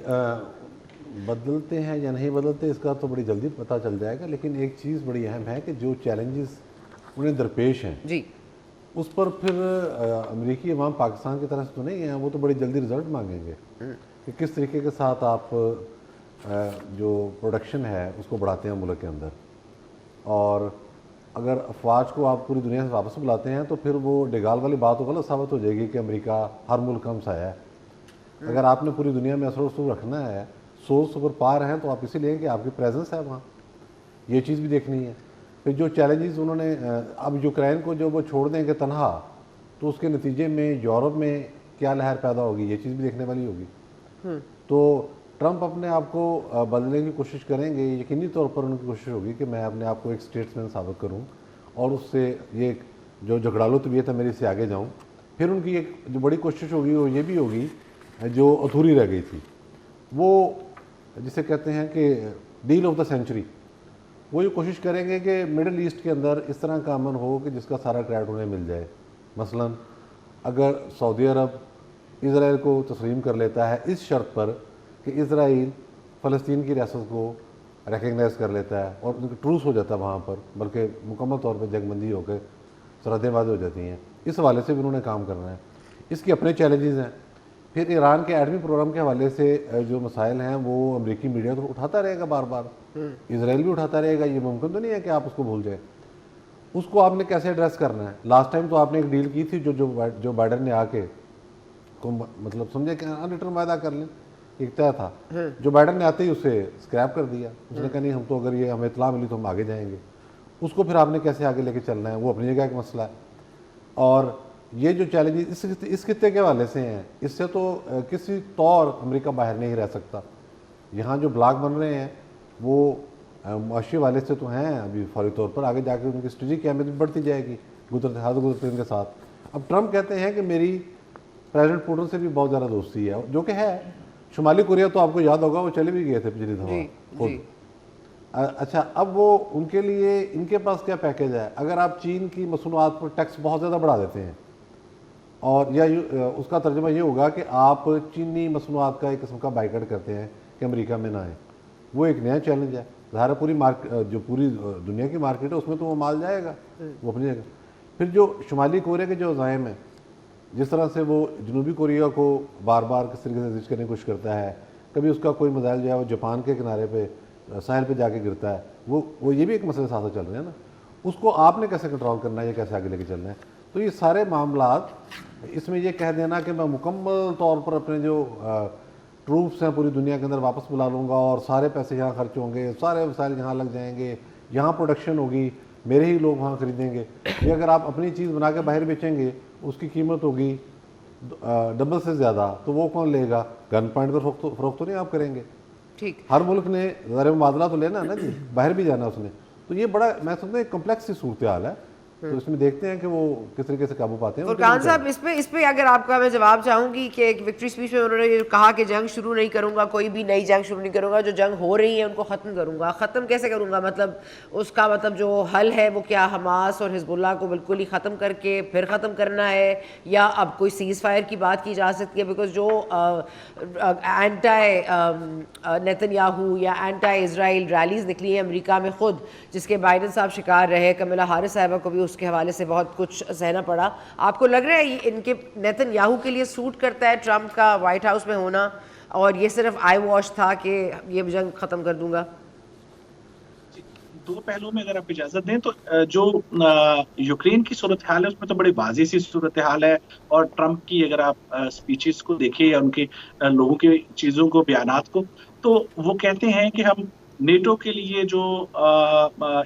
बदलते हैं या नहीं बदलते इसका तो बड़ी जल्दी पता चल जाएगा, लेकिन एक चीज़ बड़ी अहम है कि जो चैलेंजेस उन्हें दरपेश हैं जी। उस पर फिर अमेरिकी अवाम पाकिस्तान की तरफ से तो नहीं है, वो तो बड़ी जल्दी रिजल्ट मांगेंगे कि किस तरीके के साथ आप जो प्रोडक्शन है उसको बढ़ाते हैं मुल्क के अंदर। और अगर अफवाज को आप पूरी दुनिया से वापस बुलाते हैं तो फिर वो डेगाल वाली बात तो गलत साबित हो जाएगी कि अमेरिका हर मुल्क हम सा है। अगर आपने पूरी दुनिया में असर रसूख रखना है, 100 सुपर पार हैं, तो आप इसीलिए कि आपकी प्रेजेंस है वहाँ, ये चीज़ भी देखनी है। फिर जो चैलेंजेस उन्होंने अब यूक्रेन को जो वो छोड़ देंगे तनहा, तो उसके नतीजे में यूरोप में क्या लहर पैदा होगी, ये चीज़ भी देखने वाली होगी। तो ट्रंप अपने आप को बदलने की कोशिश करेंगे, यकीनी तौर पर उनकी कोशिश होगी कि मैं अपने आप को एक स्टेट्समैन साबित करूं और उससे ये जो झगड़ालू तबीयत है मेरी से आगे जाऊँ। फिर उनकी एक जो बड़ी कोशिश होगी वो ये भी होगी जो अधूरी रह गई थी, वो जिसे कहते हैं कि डील ऑफ द सेंचुरी, वो ये कोशिश करेंगे कि मिडिल ईस्ट के अंदर इस तरह का अमन हो कि जिसका सारा क्रेडिट उन्हें मिल जाए। मसलन अगर सऊदी अरब इसराइल को तस्लीम कर लेता है इस शर्त पर कि इसराइल फ़लस्तीन की रियासत को रिकग्नाइज़ कर लेता है और उनका ट्रूस हो जाता है वहाँ पर, बल्कि मुकम्मल तौर पर जंगबंदी होकर सरहदें वाज़ हो जाती हैं, इस हवाले से भी उन्होंने काम करना है। इसके अपने चैलेंजेस हैं। फिर ईरान के एटमी प्रोग्राम के हवाले से जो मसाइल हैं वो अमेरिकी मीडिया तो उठाता रहेगा बार बार, इसराइल भी उठाता रहेगा, ये मुमकिन तो नहीं है कि आप उसको भूल जाए। उसको आपने कैसे एड्रेस करना है? लास्ट टाइम तो आपने एक डील की थी जो बाइडन ने आके को मतलब समझे कि अनरिटर्न वायदा कर लें, एक तय था, जो बाइडन ने आते ही उसे स्क्रैप कर दिया। उसने कहा नहीं, हम तो अगर ये हमें इतला मिली तो हम आगे जाएंगे। उसको फिर आपने कैसे आगे लेके चलना है, वो अपनी जगह का मसला है। और ये जो चैलेंज इस खित्ते के हवाले से हैं, इससे तो किसी तौर अमेरिका बाहर नहीं रह सकता। यहाँ जो ब्लॉक बन रहे हैं वो मुआशी वाले से तो हैं अभी फौरी तौर पर, आगे जाकर उनकी स्ट्रेटेजिक अहमियत भी बढ़ती जाएगी गुजरते दिन के साथ। अब ट्रंप कहते हैं कि मेरी प्रेसिडेंट पुतिन से भी बहुत ज़्यादा दोस्ती है, जो कि है। शुमाली कोरिया तो आपको याद होगा वो चले भी गए थे पिछली दफ़ा खुद। अच्छा, अब वो उनके लिए इनके पास क्या पैकेज है? अगर आप चीन की मसनूआत पर टैक्स बहुत ज़्यादा बढ़ा देते हैं, और या उसका तर्जुमा ये होगा कि आप चीनी मसनूआत का एक किस्म का बाइकआउट करते हैं कि अमेरिका में ना आए, वो एक नया चैलेंज है। ज़ाहिर पूरी जो पूरी दुनिया की मार्केट है उसमें तो वो माल जाएगा, वो अपनी जगह। फिर जो शुमाली कोरिया के जो अज़ाइम है, जिस तरह से वो जनूबी कोरिया को बार बार किस तरीके से जिस करने की कोशिश करता है, कभी उसका कोई मिसाइल जो है वो जापान के किनारे पे साहिल पे जाके गिरता है, वो ये भी एक मसले साथ चल रहे हैं ना, उसको आपने कैसे कंट्रोल करना है, ये कैसे आगे लेके चलना है। तो ये सारे मामलात, इसमें ये कह देना कि मैं मुकम्मल तौर पर अपने जो ट्रूप्स हैं पूरी दुनिया के अंदर वापस बुला लूँगा और सारे पैसे यहाँ खर्च होंगे, सारे वसाइल यहाँ लग जाएंगे, यहाँ प्रोडक्शन होगी, मेरे ही लोग वहाँ खरीदेंगे। ये अगर आप अपनी चीज़ बना के बाहर बेचेंगे, उसकी कीमत होगी डबल से ज़्यादा, तो वो कौन लेगा? गन पॉइंट पर फ़रोख्त तो नहीं आप करेंगे। ठीक, हर मुल्क ने ज़र मुबादला तो लेना है ना जी, बाहर भी जाना उसने। तो ये बड़ा, मैं समझता हूँ एक कम्प्लेक्स सी सूरत हाल है। तो इसमें देखते हैं कि वो किस तरीके से काबू पाते हैं। फुरकान साहब, इस पे अगर आपका मैं जवाब चाहूँगी कि एक विक्ट्री स्पीच में उन्होंने ये कहा कि जंग शुरू नहीं करूँगा, कोई भी नई जंग शुरू नहीं करूँगा, जो जंग हो रही है उनको ख़त्म करूँगा। ख़त्म कैसे करूँगा? मतलब उसका मतलब जो हल है वो क्या हमास और हिजबुल्लाह को बिल्कुल ही ख़त्म करके फिर ख़त्म करना है, या अब कोई सीज़ फायर की बात की जा सकती है? बिकॉज जो एंटी नेतन्याहू या एंटी इजराइल रैलीज़ निकली हैं अमेरिका में खुद, जिसके बाइडन साहब शिकार रहे, कमला हारिस साहिबा को भी उसके हवाले से बहुत कुछ सहना पड़ा। आपको लग रहा है ये इनके नेतन्याहू के लिए सूट करता है ट्रंप का वाइट हाउस में होना, और ये सिर्फ आई वॉश था कि ये जंग ख़त्म कर दूंगा? दो पहलुओं में अगर आप इजाजत दें तो जो यूक्रेन की सूरत हाल है उसमें तो बड़ी वाज़ेह सी सूरत हाल है। और ट्रंप की अगर आप स्पीचेस को देखें या उनके लोगों के चीज़ों को, बयानात को, तो वो कहते हैं कि हम नेटो के लिए जो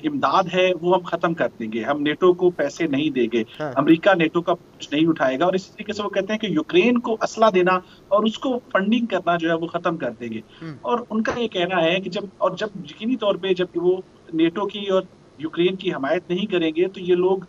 इमदाद है वो हम खत्म कर देंगे, हम नेटो को पैसे नहीं देंगे, हाँ। अमेरिका नेटो का कुछ नहीं उठाएगा। और इसी तरीके से वो कहते हैं कि यूक्रेन को असला देना और उसको फंडिंग करना जो है वो खत्म कर देंगे। और उनका ये कहना है कि जब यकीनी तौर पे जब वो नेटो की और यूक्रेन की हमायत नहीं करेंगे तो ये लोग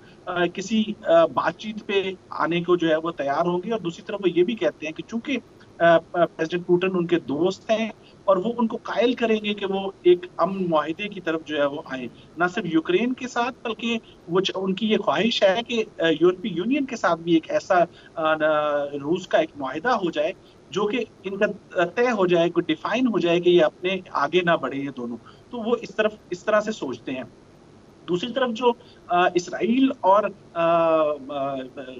किसी बातचीत पे आने को जो है वो तैयार होंगे। और दूसरी तरफ वो ये भी कहते हैं कि चूंकि प्रेसिडेंट पुतिन उनके दोस्त हैं और वो उनको कायल करेंगे कि वो एक अमन मुआहिदे की तरफ जो है वो आए, ना सिर्फ यूक्रेन के साथ बल्कि वो उनकी ये ख्वाहिश है कि यूरोपीय यूनियन के साथ भी एक ऐसा रूस का एक मुआहिदा हो जाए जो कि इनका तय हो जाए, कोई डिफाइन हो जाए कि ये अपने आगे ना बढ़े ये दोनों। तो वो इस तरह से सोचते हैं। दूसरी तरफ जो इसराइल और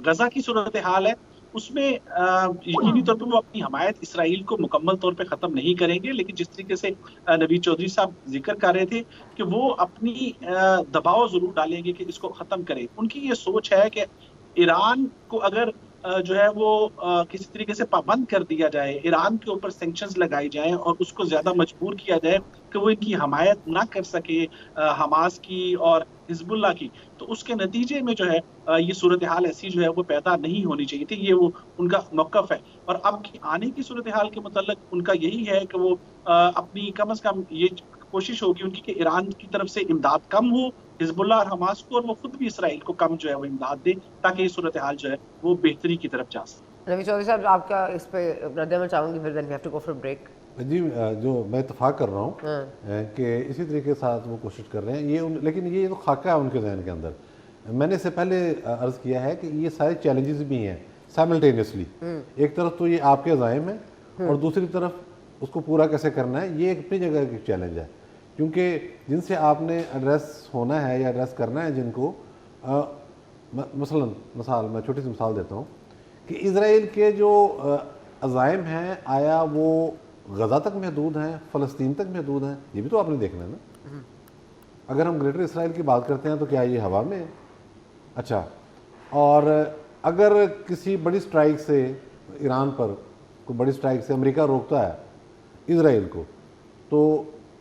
गजा की सूरत हाल है उसमें यकीनी तौर पर वो अपनी हमायत इसराइल को मुकम्मल तौर पे ख़त्म नहीं करेंगे, लेकिन जिस तरीके से नवीद चौधरी साहब जिक्र कर रहे थे कि वो अपनी दबाव ज़रूर डालेंगे कि इसको ख़त्म करें। उनकी ये सोच है कि ईरान को अगर जो है वो किसी तरीके से पाबंद कर दिया जाए, ईरान के ऊपर सैंक्शंस लगाई जाए और उसको ज़्यादा मजबूर किया जाए कि वो इनकी हमायत ना कर सके हमास की और हिजबुल्लाह की, तो उसके नतीजे में जो है ये सूरत हाल ऐसी जो है वो पैदा नहीं होनी चाहिए थी। ये वो उनका मौक़िफ़ है। और अब की आने की सूरत हाल के मुतल्लिक़ उनका यही है कि वो अपनी कम अज़ कम ये कोशिश होगी उनकी कि ईरान की तरफ से इमदाद कम हो हिजबुल्लाह और हमास को, और वो खुद भी इसराइल को कम जो है वो इमदाद दे, ताकि ये सूरत हाल जो है वो बेहतरी की तरफ जा सके। रवि चौधरी साहब, आपका इस पे रद्द चाहूँगी, फिर then we have to go for break. जी, जो मैं इतफाक़ कर रहा हूँ कि इसी तरीके के साथ वो कोशिश कर रहे हैं लेकिन ये तो खाका है उनके जहन के अंदर। मैंने इससे पहले अर्ज़ किया है कि ये सारे चैलेंजेस भी हैं साइमल्टेनियसली। एक तरफ तो ये आपके अज़ाइम है और दूसरी तरफ उसको पूरा कैसे करना है, ये एक अपनी जगह की चैलेंज है, क्योंकि जिनसे आपने एड्रेस होना है या एड्रेस करना है जिनको, मैं छोटी सी मिसाल देता हूँ कि इसराइल के जो अज़ाइम हैं, आया वो गज़ा तक महदूद हैं, फ़लस्तीन तक महदूद हैं, ये भी तो आपने देखना है ना। अगर हम ग्रेटर इसराइल की बात करते हैं तो क्या ये हवा में है? अच्छा, और अगर किसी बड़ी स्ट्राइक से ईरान पर कोई बड़ी स्ट्राइक से अमेरिका रोकता है इसराइल को, तो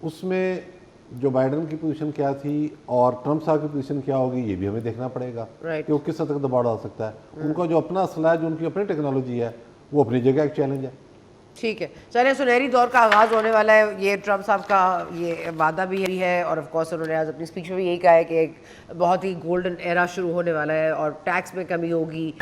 उसमें जो बाइडन की पोजीशन क्या थी और ट्रंप साहब की पोजीशन क्या होगी, ये भी हमें देखना पड़ेगा कि वो किस हद तक दबाव डाल सकता है। उनका जो अपना असला है, जो उनकी अपनी टेक्नोलॉजी है, वो अपनी जगह एक चैलेंज है। ठीक है, चलिए, सुनहरी दौर का आगाज़ होने वाला है, ये ट्रंप साहब का ये वादा भी है, और ऑफ कोर्स उन्होंने आज अपनी स्पीच में भी यही कहा है कि एक बहुत ही गोल्डन एरा शुरू होने वाला है और टैक्स में कमी होगी।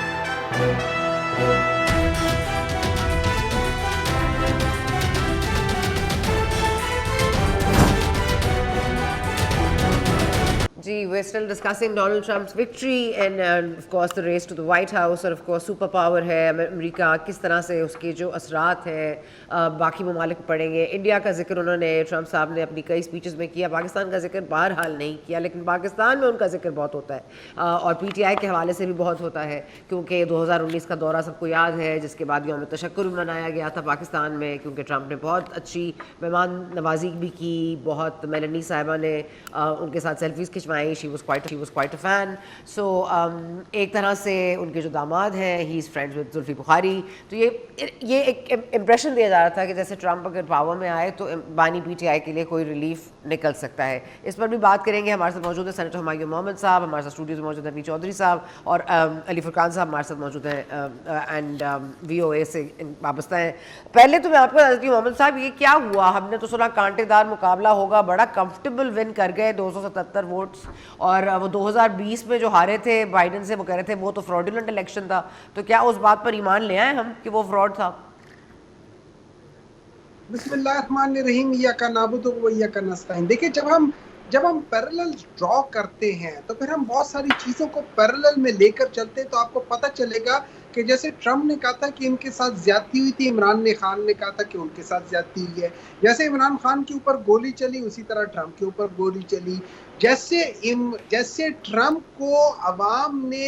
जी, we're still discussing Donald Trump's victory and of course the race to the White House, और of course सुपर पावर है अमेरिका, किस तरह से उसके जो असरात हैं बाकी ममालिक पड़ेंगे। इंडिया का जिक्र उन्होंने, ट्रंप साहब ने अपनी कई स्पीचेस में किया, पाकिस्तान का जिक्र बहरहाल नहीं किया, लेकिन पाकिस्तान में उनका जिक्र बहुत होता है और पीटीआई के हवाले से भी बहुत होता है, क्योंकि 2019 का दौरा सबको याद है, जिसके बाद यौम तशक्कुर मनाया गया था पाकिस्तान में, क्योंकि ट्रंप ने बहुत अच्छी मेहमान नवाजी भी की, बहुत मेलनी साहिबा ने उनके साथ सेल्फीज़ खिंचवाई, she was quite a fan. So एक तरह से उनके जो दामाद हैं, he is friends with Zulfi Bukhari, तो ये एक इम्प्रेशन दिया जा रहा था कि जैसे ट्रंप अगर पावर में आए तो बानी पीटीआई के लिए कोई रिलीफ निकल सकता है। इस पर भी बात करेंगे। हमारे साथ मौजूद है सेनेटर हुमायूं मोहम्मद साहब, हमारे साथ स्टूडियो में मौजूद है रवि चौधरी साहब, और अली फुरकान साहब हमारे साथ मौजूद हैं एंड VOA से वाबस्ता हैं। पहले तो मैं आपको बता देती हूँ मोहम्मद साहब, ये क्या हुआ? हमने तो सुना कांटेदार मुकाबला होगा, बड़ा कंफर्टेबल विन कर गए 277 वोट्स, और वो 2020 में जो हारे थे बाइडन से, वो कह रहे थे वो तो फ्रॉडुलेंट इलेक्शन था, तो क्या उस बात पर ईमान ले आए हम कि वो फ्रॉड था? बिस्मिल्लाहिर्रहमानिर्रहीम, इय्याका नअबुदु व इय्याका नस्तईन। देखिए, जब हम पैरेलल ड्रॉ करते हैं तो फिर हम बहुत सारी चीज़ों को पैरेलल में लेकर चलते हैं, तो आपको पता चलेगा कि जैसे ट्रंप ने कहा था कि इनके साथ ज्यादती हुई थी, इमरान खान ने कहा था कि उनके साथ ज्यादती हुई है। जैसे इमरान खान के ऊपर गोली चली, उसी तरह ट्रंप के ऊपर गोली चली। जैसे ट्रंप को अवाम ने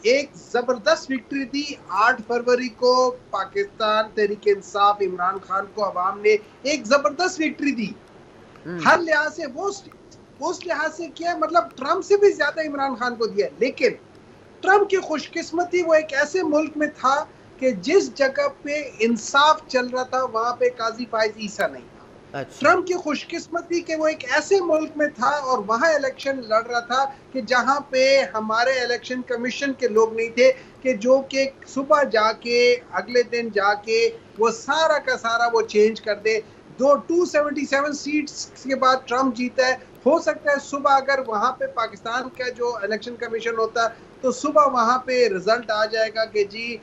एक जबरदस्त विक्ट्री दी 8 फरवरी को, पाकिस्तान तहरीक इंसाफ इमरान खान को अवाम ने एक जबरदस्त विक्ट्री दी, हर लिहाज से वो उस लिहाज से किया, मतलब ट्रंप से भी ज्यादा इमरान खान को दिया। लेकिन ट्रंप की खुशकिस्मती, वो एक ऐसे मुल्क में था कि जिस जगह पे इंसाफ चल रहा था वहां पे काजी फाइज ईसा नहीं था। अच्छा। ट्रंप की खुशकिस्मती कि वो एक ऐसे मुल्क में था और वहां इलेक्शन लड़ रहा था कि जहां पे हमारे इलेक्शन कमीशन के लोग नहीं थे, कि जो कि सुबह जाके अगले दिन जाके वो सारा का सारा वो चेंज कर दे। 277 सीट्स के बाद ट्रंप जीता है। हो सकता है सुबह अगर वहां पे पाकिस्तान का जो इलेक्शन कमीशन होता तो सुबह वहां पे रिजल्ट आ जाएगा कि जी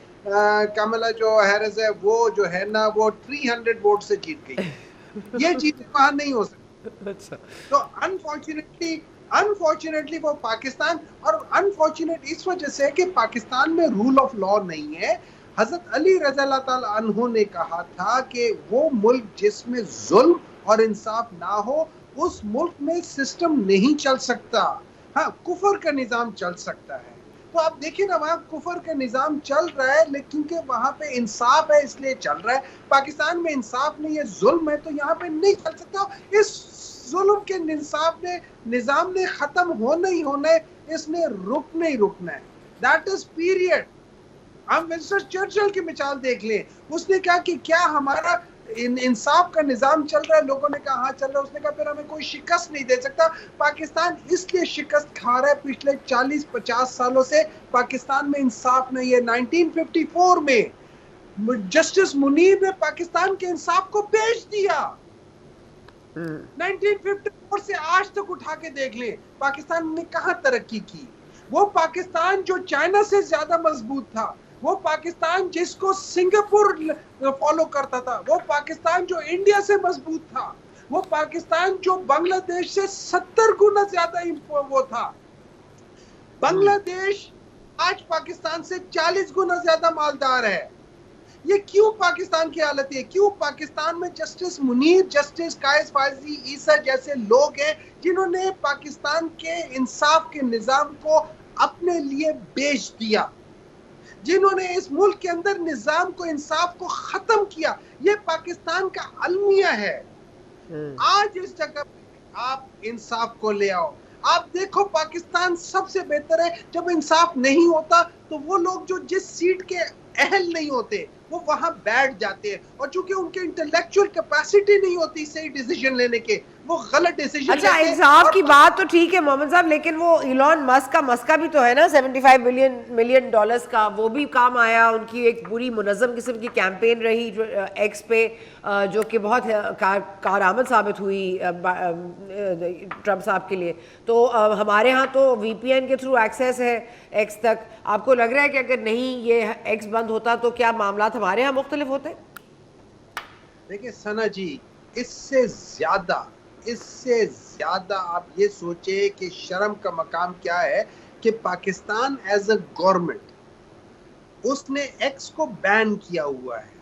कमला जो हैरिस है वो जो है ना वो 300 वोट से जीत गई। ये चीजें वहां नहीं हो सकती। अच्छा। तो अनफॉर्चुनेटली वो पाकिस्तान, और अनफॉर्चुनेट इस वजह से कि पाकिस्तान में रूल ऑफ लॉ नहीं है। हजरत अली रज़ियल्लाहु ताला अन्हु ने कहा था कि वो मुल्क जिसमें जुल्म और इंसाफ ना हो, उस मुल्क में सिस्टम नहीं चल सकता। हाँ, कुफर का निजाम चल सकता है। तो आप देखिए ना, वहाँ कुफर का निजाम चल रहा है, लेकिन क्योंकि वहाँ पे इंसाफ है इसलिए चल रहा है। पाकिस्तान में इंसाफ नहीं है, जुल्म है, तो यहाँ पे नहीं चल सकता। इस जुल्म के इंसाफ ने निजाम ने खत्म होना ही होना है, इसने रुकना ही रुकना है। That is period. हम विंस्टन चर्चिल की मिसाल देख लें, उसने कहा कि क्या हमारा इंसाफ का निजाम चल रहा है? लोगों ने कहा हाँ चल रहा है। उसने कहा फिर हमें कोई शिकस्त नहीं दे सकता। पाकिस्तान इसलिए शिकस्त खा रहा है पिछले 40-50 सालों से। पाकिस्तान में इंसाफ नहीं है। 1954 में जस्टिस मुनीर ने पाकिस्तान के इंसाफ को बेच दिया। 1954 से आज तक उठा के देख ले, पाकिस्तान ने कहां तरक्की की। वो पाकिस्तान जो चाइना से ज्यादा मजबूत था, वो पाकिस्तान जिसको सिंगापुर फॉलो करता था, वो पाकिस्तान जो इंडिया से मजबूत था, वो पाकिस्तान जो बांग्लादेश से 70 गुना ज्यादा वो था। बांग्लादेश आज पाकिस्तान से 40 गुना ज्यादा मालदार है। ये क्यों पाकिस्तान की हालत है? क्यों पाकिस्तान में जस्टिस मुनीर, जस्टिस कायस फायजी ईसा जैसे लोग हैं जिन्होंने पाकिस्तान के इंसाफ के निजाम को अपने लिए बेच दिया, जिन्होंने इस मुल्क के अंदर निजाम को, इंसाफ को खत्म किया। ये पाकिस्तान का अलमिया है। आज इस जगह पे आप इंसाफ को ले आओ। आप देखो पाकिस्तान सबसे बेहतर है जब इंसाफ नहीं होता तो वो लोग जो जिस सीट के अहल नहीं होते वो वहां बैठ जाते हैं, और चूंकि उनके इंटेलेक्चुअल कैपेसिटी नहीं होती सही डिसीजन लेने के, वो गलत डिसीजन अच्छा, इंसाफ की बात तो ठीक है मोहम्मद साहब, लेकिन वो इलॉन मस्क का मस्का भी तो है ना, 75 मिलियन डॉलर्स का, वो भी काम आया। उनकी एक पूरी मुनज़्ज़म किस्म की कैंपेन रही जो एक्स पे, जो कि बहुत कारआमद साबित हुई ट्रम्प साहब के लिए। तो हमारे यहाँ तो VPN के थ्रू एक्सेस है एक्स तक। आपको लग रहा है कि अगर नहीं ये एक्स बंद होता तो क्या मामला हमारे यहाँ मुख्तलिफ होते? देखिए सना जी, इससे ज्यादा आप ये सोचे कि शर्म का मकाम क्या है कि पाकिस्तान एज अ गवर्नमेंट उसने एक्स को बैन किया हुआ है,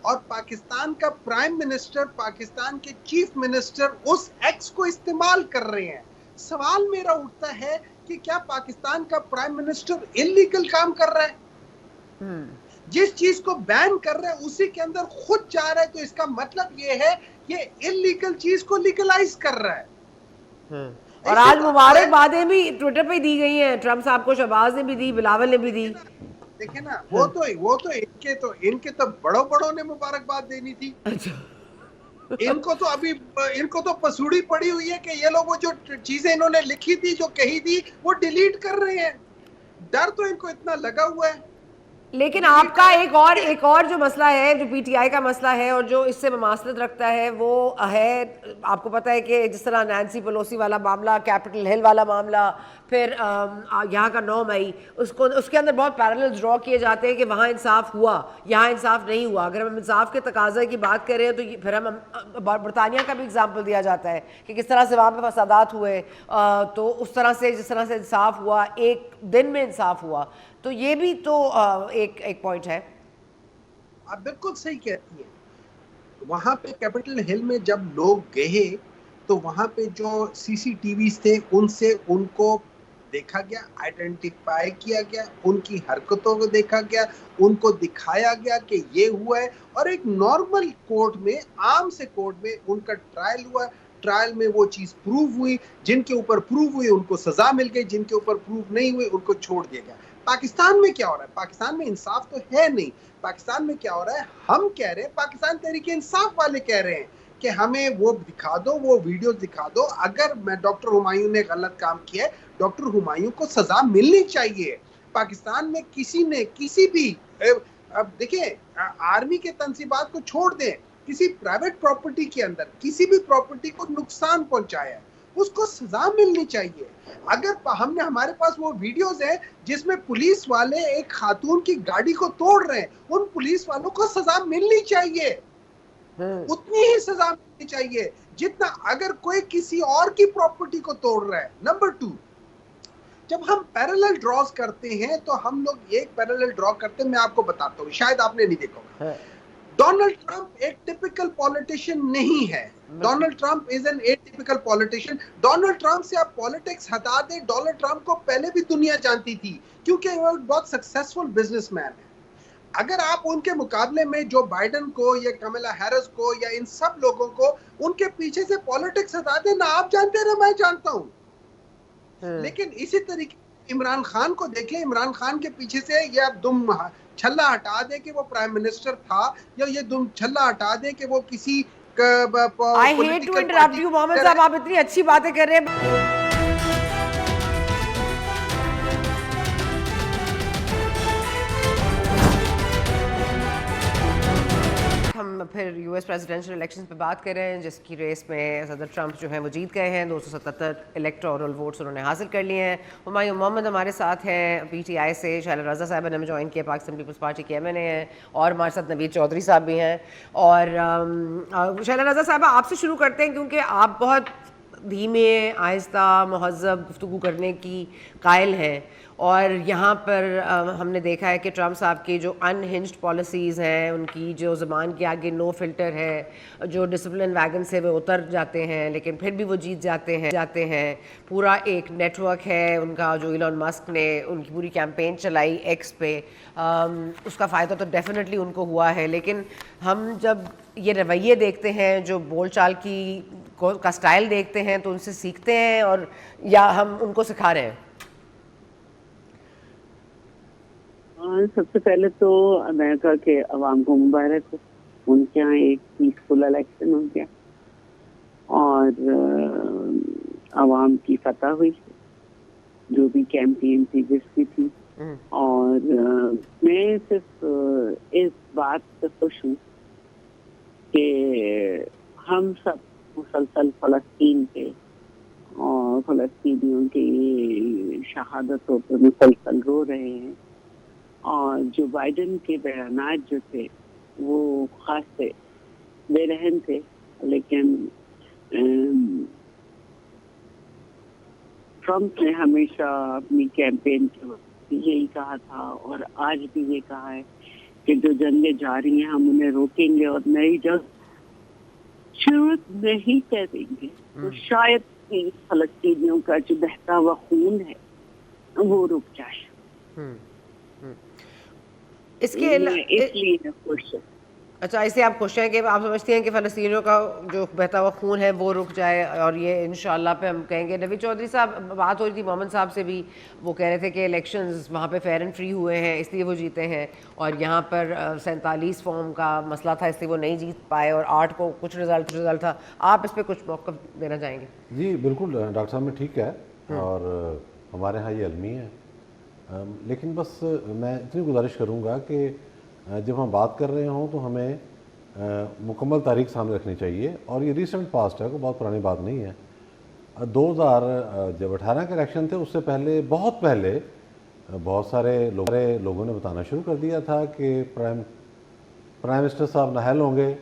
और पाकिस्तान का प्राइम मिनिस्टर, पाकिस्तान के चीफ मिनिस्टर उस एक्स को इस्तेमाल कर रहे हैं। सवाल मेरा उठता है कि क्या पाकिस्तान का प्राइम मिनिस्टर इल्लीगल काम कर रहा है? जिस चीज को बैन कर रहा है उसी के अंदर खुद जा रहा है, तो इसका मतलब ये है ये इल्लीगल चीज को लीगलाइज कर रहा है। और आज मुबारकबादें भी ट्विटर पे दी गई हैं, ट्रम्प साहब को शहबाज ने भी दी, बिलावल ने भी दी। देखे ना, वो तो इनके तो बड़ों ने मुबारकबाद देनी थी। अच्छा। इनको तो पसूड़ी पड़ी हुई है कि ये लोग वो जो चीजें इन्होंने लिखी थी, जो कही थी, वो डिलीट कर रहे हैं। डर तो इनको इतना लगा हुआ है। लेकिन आपका एक और जो मसला है, जो PTI का मसला है और जो इससे ममासलत रखता है, वो है, आपको पता है कि जिस तरह नैन्सी पेलोसी वाला मामला, कैपिटल हिल वाला मामला, फिर यहाँ का 9 मई, उसके अंदर बहुत पैरेलल्स ड्रॉ किए जाते हैं कि वहाँ इंसाफ हुआ, यहाँ इंसाफ नहीं हुआ। अगर हम इंसाफ के तकाज़े की बात करें तो फिर हम बरतानिया का भी एग्जाम्पल दिया जाता है कि किस तरह से वहाँ पर फसादात हुए, तो उस तरह से जिस तरह से इंसाफ हुआ, एक दिन में इंसाफ हुआ। तो ये भी तो एक पॉइंट है। आप बिल्कुल सही कहती है। वहां पे कैपिटल हिल में जब लोग गए तो वहां पे जो CCTV थे उनसे उनको देखा गया, आइडेंटिफाई किया गया, उनकी हरकतों को देखा गया, उनको दिखाया गया कि ये हुआ है, और एक नॉर्मल कोर्ट में, आम से कोर्ट में उनका ट्रायल हुआ। ट्रायल में वो चीज प्रूव हुई, जिनके ऊपर प्रूव हुई उनको सजा मिल गई, जिनके ऊपर प्रूव नहीं हुई उनको छोड़ दिया गया। पाकिस्तान में क्या हो रहा है? पाकिस्तान में इंसाफ तो है नहीं। पाकिस्तान में क्या हो रहा है? हम कह रहे हैं, पाकिस्तान तहरीक इंसाफ वाले कह रहे हैं कि हमें वो दिखा दो, वो वीडियो दिखा दो। अगर मैं डॉक्टर हुमायूं ने गलत काम किया है, डॉक्टर हुमायूं को सजा मिलनी चाहिए। पाकिस्तान में किसी ने किसी भी, अब देखिए, आर्मी के तंसीबात को छोड़ दें, किसी प्राइवेट प्रॉपर्टी के अंदर किसी भी प्रॉपर्टी को नुकसान पहुंचाया, उसको सजा मिलनी चाहिए। अगर हमारे पास वो वीडियोस हैं जिसमें पुलिस वाले एक खातून की गाड़ी को तोड़ रहे हैं, उन पुलिस वालों को सजा मिलनी चाहिए, उतनी ही सजा मिलनी चाहिए जितना अगर कोई किसी और की प्रॉपर्टी को तोड़ रहा है। नंबर 2, जब हम पैरेलल ड्रॉज करते हैं तो हम लोग एक पैरेलल ड्रॉ करते हैं, मैं आपको बताता हूँ, शायद आपने नहीं देखा होगा। डोनाल्ड ट्रंप एक टिपिकल पॉलिटिशियन नहीं है। Donald Trump is an atypical politician. Donald Trump से आप पॉलिटिक्स हटा दें, डोनाल्ड ट्रंप को पहले भी दुनिया जानती थी क्योंकि वो बहुत सक्सेसफुल बिजनेसमैन है। अगर आप उनके मुकाबले में जो बाइडेन को या कमला हैरिस को या इन सब लोगों को उनके पीछे से पॉलिटिक्स हटा दें, ना आप जानते हैं ना मैं जानता हूं। लेकिन इसी तरीके इमरान खान को देख लें, इमरान खान के पीछे से ये दुम छल्ला हटा दे कि वो प्राइम मिनिस्टर था, या ये दुम छल्ला हटा दे कि वो किसी I hate to interrupt you, Mohammad साहब, आप इतनी अच्छी बातें कर रहे हैं। हम हम फिर यूएस प्रेसिडेंशियल इलेक्शंस पे बात कर रहे हैं, जिसकी रेस में सदर ट्रंप जो हैं वो जीत गए हैं। 277 इलेक्टोरल वोट्स उन्होंने हासिल कर लिए हैं। हुमायूं मोहम्मद हमारे साथ हैं पीटीआई से, शैला रज़ा साहब ने हमें ज्वाइन किया, पाकिस्तान पीपल्स पार्टी के एमएनए हैं, और हमारे साथ नवीद चौधरी साहब भी हैं। और शैला रज़ा साहब, आपसे शुरू करते हैं क्योंकि आप बहुत धीमे आहिस्ता महज़ब गुफ्तगू करने की कायल हैं, और यहाँ पर हमने देखा है कि ट्रंप साहब की जो अनहिंज्ड पॉलिसीज़ हैं, उनकी जो ज़बान के आगे नो फिल्टर है, जो डिसिप्लिन वैगन से वे उतर जाते हैं लेकिन फिर भी वो जीत जाते हैं। पूरा एक नेटवर्क है उनका, जो इलॉन मस्क ने उनकी पूरी कैंपेन चलाई एक्स पे, उसका फ़ायदा तो डेफिनेटली उनको हुआ है। लेकिन हम जब ये रवैये देखते हैं, जो बोलचाल का स्टाइल देखते हैं, तो उनसे सीखते हैं और या हम उनको सिखा रहे हैं? सबसे पहले तो अमेरिका के अवाम को मुबारक हो, उनके यहाँ एक पीसफुल इलेक्शन हो गया और अवाम की फतह हुई, जो भी कैंपेन थी जिसकी थी। और मैं सिर्फ इस बात से खुश हूँ कि हम सब मुसलसल फ़लस्तीन पे और फ़लस्तीनियों की शहादतों पर मुसलसल रो रहे हैं। और जो बाइडेन के बयानात जो थे वो खास थे, बेरहम थे, लेकिन ट्रंप ने हमेशा अपनी कैंपेन के वक्त यही कहा था और आज भी ये कहा है कि जो जंगें जारी हैं हम उन्हें रोकेंगे और नई जंग शुरू नहीं करेंगे। तो शायद फलस्तीनियों का जो बहता हुआ खून है वो रुक जाए। इसलिए खुश है। अच्छा, इससे आप खुश हैं कि आप समझती हैं कि फ़लस्तीनियों का जो बहता हुआ खून है वो रुक जाए, और ये इंशाल्लाह पे हम कहेंगे। नवीद चौधरी साहब, बात हो रही थी मोहम्मद साहब से भी, वो कह रहे थे कि इलेक्शंस वहाँ पे फेयर एंड फ्री हुए हैं इसलिए वो जीते हैं, और यहाँ पर 47 फॉर्म का मसला था इसलिए वो नहीं जीत पाए, और 8 को कुछ रिजल्ट था। आप इस पर कुछ मौक़िफ़ देना चाहेंगे? जी बिल्कुल, डॉक्टर साहब ने ठीक है, और हमारे यहाँ ये अलमी है। लेकिन बस मैं इतनी गुजारिश करूँगा कि जब हम बात कर रहे हों तो हमें मुकम्मल तारीख सामने रखनी चाहिए, और ये रिसेंट पास्ट है, कोई बहुत पुरानी बात नहीं है। 2000 जब 18 के इलेक्शन थे उससे पहले, बहुत पहले, बहुत सारे लोगों ने बताना शुरू कर दिया था कि प्राइम मिनिस्टर साहब नाअहल होंगे,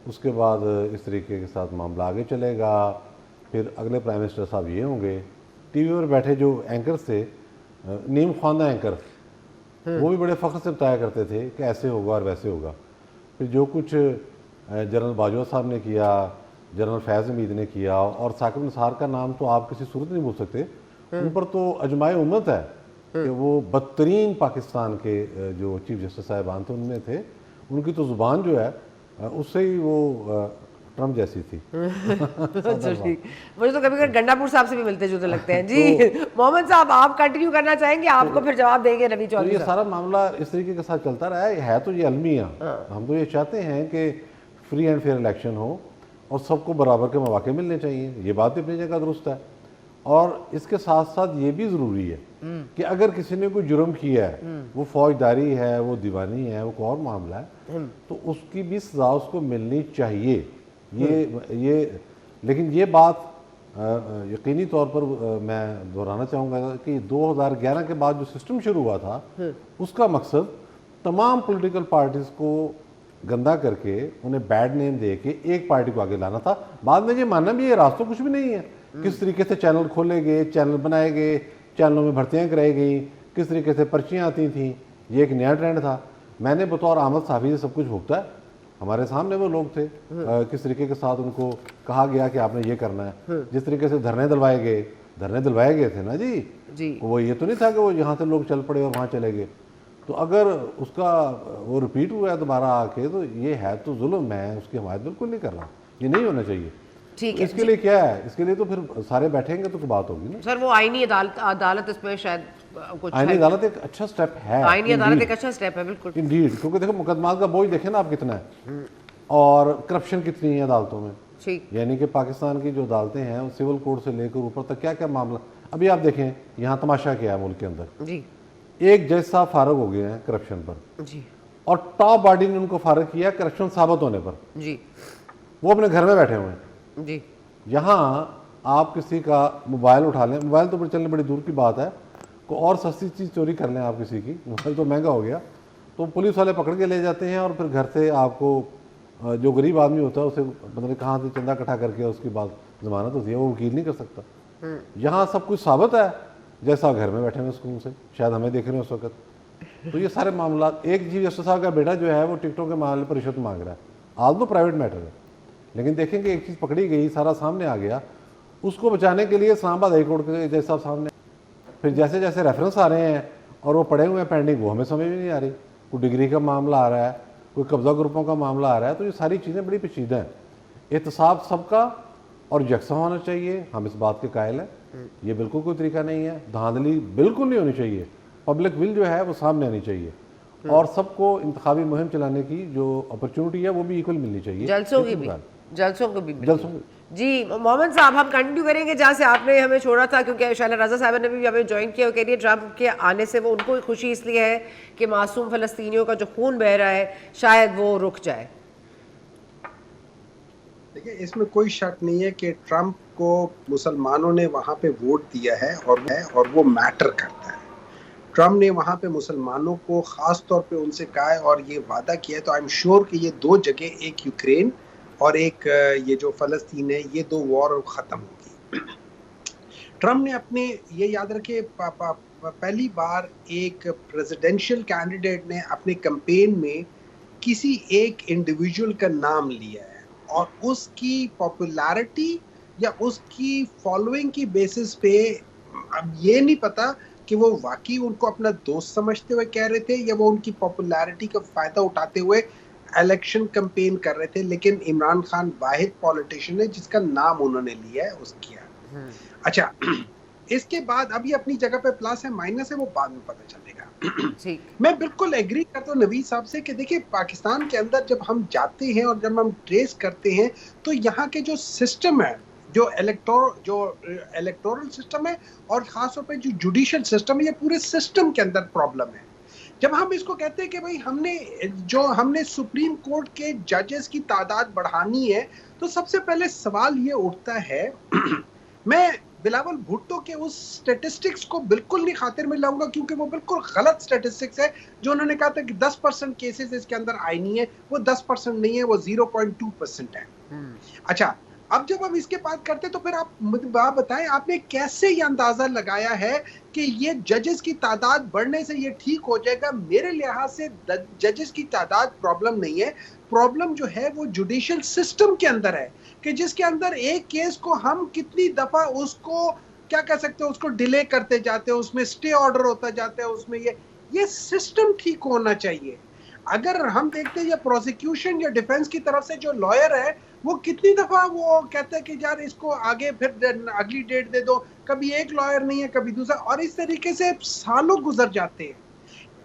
उसके बाद इस तरीके के साथ मामला आगे चलेगा, फिर अगले प्राइम मिनिस्टर साहब ये होंगे। टीवी पर बैठे जो एंकर थे, नीम ख्वाना एंकर, वो भी बड़े फ़ख्र से बताया करते थे कि ऐसे होगा और वैसे होगा। फिर जो कुछ जनरल बाजवा साहब ने किया, जनरल फैज़ हमीद ने किया, और साकिब निसार का नाम तो आप किसी सूरत नहीं भूल सकते, उन पर तो अजमाए उम्मत है कि वो बदतरीन पाकिस्तान के जो चीफ जस्टिस साहिबान थे उनमें थे। उनकी तो ज़ुबान जो है उससे ही वो ट्रम्प जैसी थी। मुझे तो कभी कभी गंडापुर साहब से भी मिलते जुलते लगते हैं। जी मोहम्मद साहब, आप कंटिन्यू करना चाहेंगे? आपको फिर जवाब देंगे नवीद चौधरी। ये सारा मामला इस तरीके के साथ चलता रहा है तो ये अलमिया। हम तो ये चाहते हैं कि फ्री एंड फेयर इलेक्शन हो और सबको बराबर के मौके मिलने चाहिए, ये बात भी अपनी जगह दुरुस्त है। और इसके साथ साथ ये भी ज़रूरी है कि अगर किसी ने कोई जुर्म किया है, वो फौजदारी है, वो दीवानी है, वो कोई और मामला है, तो उसकी भी सज़ा उसको मिलनी चाहिए। ये लेकिन ये बात यकीनी तौर पर मैं दोहराना चाहूँगा कि 2011 के बाद जो सिस्टम शुरू हुआ था उसका मकसद तमाम पॉलिटिकल पार्टीज़ को गंदा करके उन्हें बैड नेम दे के एक पार्टी को आगे लाना था। बाद में ये मानना भी, ये रास्ता कुछ भी नहीं है। किस तरीके से चैनल खोले गए, चैनल बनाए गए, चैनलों में भर्तियाँ कराई गई, किस तरीके से पर्चियाँ आती थीं, ये एक नया ट्रेंड था। मैंने बतौर आमद साहबी से सब कुछ भुगता है, हमारे सामने वो लोग थे, किस तरीके के साथ उनको कहा गया कि आपने ये करना है, जिस तरीके से धरने दिलवाए गए थे ना जी, वो ये तो नहीं था कि वो यहाँ से लोग चल पड़े और वहाँ चले गए। तो अगर उसका वो रिपीट हुआ है दोबारा आके, तो ये है तो जुल्म। मैं उसकी हिमायत बिल्कुल नहीं कर रहा, ये नहीं होना चाहिए। ठीक है, इसके लिए क्या है, इसके लिए तो फिर सारे बैठेंगे तो बात होगी ना। सर, वो आईनी अदालत इसमें शायद कुछ, आईनी अदालत एक अच्छा स्टेप है, आईनी अदालत एक अच्छा स्टेप है, बिल्कुल इंडीड। क्योंकि देखो मुकदमात का बोझ देखें ना आप कितना है, और करप्शन कितनी है अदालतों में। ठीक, यानी कि पाकिस्तान की जो अदालतें हैं वो सिविल कोर्ट से लेकर ऊपर तक क्या क्या मामला। अभी आप देखें यहाँ तमाशा क्या है मुल्क के अंदर जी, एक जज साहब फारग हो गए हैं करप्शन पर, जी, और टॉप बॉडी ने उनको फारिग किया करप्शन साबित होने पर। जी वो अपने घर में बैठे हुए हैं। जी यहाँ आप किसी का मोबाइल उठा लें, मोबाइल तो चलने बड़ी दूर की बात है, को और सस्ती चीज़ चोरी कर लें आप किसी की, मोबाइल तो महंगा हो गया, तो पुलिस वाले पकड़ के ले जाते हैं और फिर घर से आपको जो गरीब आदमी होता है उसे पता नहीं कहाँ से चंदा इकट्ठा करके उसकी बात जमानत होती है, वो वकील नहीं कर सकता। यहाँ सब कुछ साबित है, जैसा घर में बैठे हुए सुकून से, शायद हमें देख रहे हैं उस वक्त। तो ये सारे मामला, एक चीफ जस्टिस साहब का बेटा जो है वो टिकटों के मामले पर रिश्वत मांग रहा है, आज तो प्राइवेट मैटर है, लेकिन देखेंगे एक चीज़ पकड़ी गई, सारा सामने आ गया, उसको बचाने के लिए इस्लामाबाद हाई कोर्ट के जज साहब सामने, फिर जैसे जैसे रेफरेंस आ रहे हैं और वो पड़े हुए हैं पेंडिंग, वो हमें समझ में नहीं आ रही, कोई डिग्री का मामला आ रहा है, कोई कब्जा ग्रुपों का मामला आ रहा है, तो ये सारी चीज़ें बड़ी पेचीदा हैं। एहतसाब सबका और यकसा होना चाहिए, हम इस बात के कायल हैं, ये बिल्कुल कोई तरीका नहीं है, धांधली बिल्कुल नहीं होनी चाहिए, पब्लिक विल जो है वो सामने आनी चाहिए और सबको इंतखाबी मुहिम चलाने की जो अपॉर्चुनिटी है वो भी इक्वल मिलनी चाहिए, जलसों की भी, जलसों को भी जलसों जी। मोहम्मद साहब, हम कंटिन्यू करेंगे जहाँ से आपने हमें छोड़ा था, क्योंकि शैला रज़ा साहब ने भी हमें ज्वाइन किया, वो कह रही है ट्रंप के आने से वो उनको खुशी इसलिए है कि मासूम फ़लस्तीनियों का जो खून बह रहा है शायद वो रुक जाए। देखिए, इसमें कोई शक नहीं है कि ट्रंप को मुसलमानों ने वहाँ पे वोट दिया है और वो मैटर करता है। ट्रंप ने वहाँ पे मुसलमानों को ख़ास तौर पे उनसे कहा है और ये वादा किया है, तो आई एम श्योर कि ये दो जगह, एक यूक्रेन और एक ये जो फ़लस्तीन है, ये दो वॉर ख़त्म होगी। ट्रंप ने अपने, ये याद रखे, पहली बार एक प्रेसिडेंशियल कैंडिडेट ने अपने कैंपेन में किसी एक इंडिविजुअल का नाम लिया है और उसकी पॉपुलैरिटी या उसकी फॉलोइंग की बेसिस पे, अब ये नहीं पता कि वो वाकई उनको अपना दोस्त समझते हुए कह रहे थे या वो उनकी पॉपुलैरिटी का फ़ायदा उठाते हुए इलेक्शन कैंपेन कर रहे थे, लेकिन इमरान खान वाहिद पॉलिटिशियन है जिसका नाम उन्होंने लिया है उसकी। अच्छा, इसके बाद अभी अपनी जगह पे प्लस है माइनस है, वो बाद में पता चलेगा। मैं बिल्कुल एग्री करता हूँ नवीद साहब से कि देखिए, पाकिस्तान के अंदर जब हम जाते हैं और जब हम ट्रेस करते हैं तो यहाँ के जो सिस्टम है, जो इलेक्टोरल सिस्टम है और खास तौर पे जो जुडिशियल सिस्टम है, ये पूरे सिस्टम के अंदर प्रॉब्लम है। जब हम इसको कहते हैं कि भाई हमने सुप्रीम कोर्ट के जजेस की तादाद बढ़ानी है, तो सबसे पहले सवाल ये उठता है मैं बिलावल भुट्टो के उस स्टैटिस्टिक्स को बिल्कुल नहीं खातिर में लाऊंगा, क्योंकि वो बिल्कुल गलत स्टैटिस्टिक्स है। जो उन्होंने कहा था कि 10% केसेस इसके अंदर आईनी है, वो 10% नहीं है, वो 0.2% है। अच्छा, अब जब हम इसके बात करते हैं तो फिर आप बताएं, आपने कैसे ये अंदाजा लगाया है कि ये जजेस की तादाद बढ़ने से ये ठीक हो जाएगा? मेरे लिहाज से जजेस की तादाद प्रॉब्लम नहीं है, प्रॉब्लम जो है वो जुडिशियल सिस्टम के अंदर है कि जिसके अंदर एक केस को हम कितनी दफा उसको क्या कह सकते हैं, उसको डिले करते जाते हैं, उसमें स्टे ऑर्डर होता जाता है, उसमें ये सिस्टम ठीक होना चाहिए। अगर हम देखते हैं या प्रोसिक्यूशन या डिफेंस की तरफ से जो लॉयर है वो कितनी दफा वो कहते हैं कि यार इसको आगे फिर अगली डेट दे दो, कभी एक लॉयर नहीं है कभी दूसरा, और इस तरीके से सालों गुजर जाते हैं।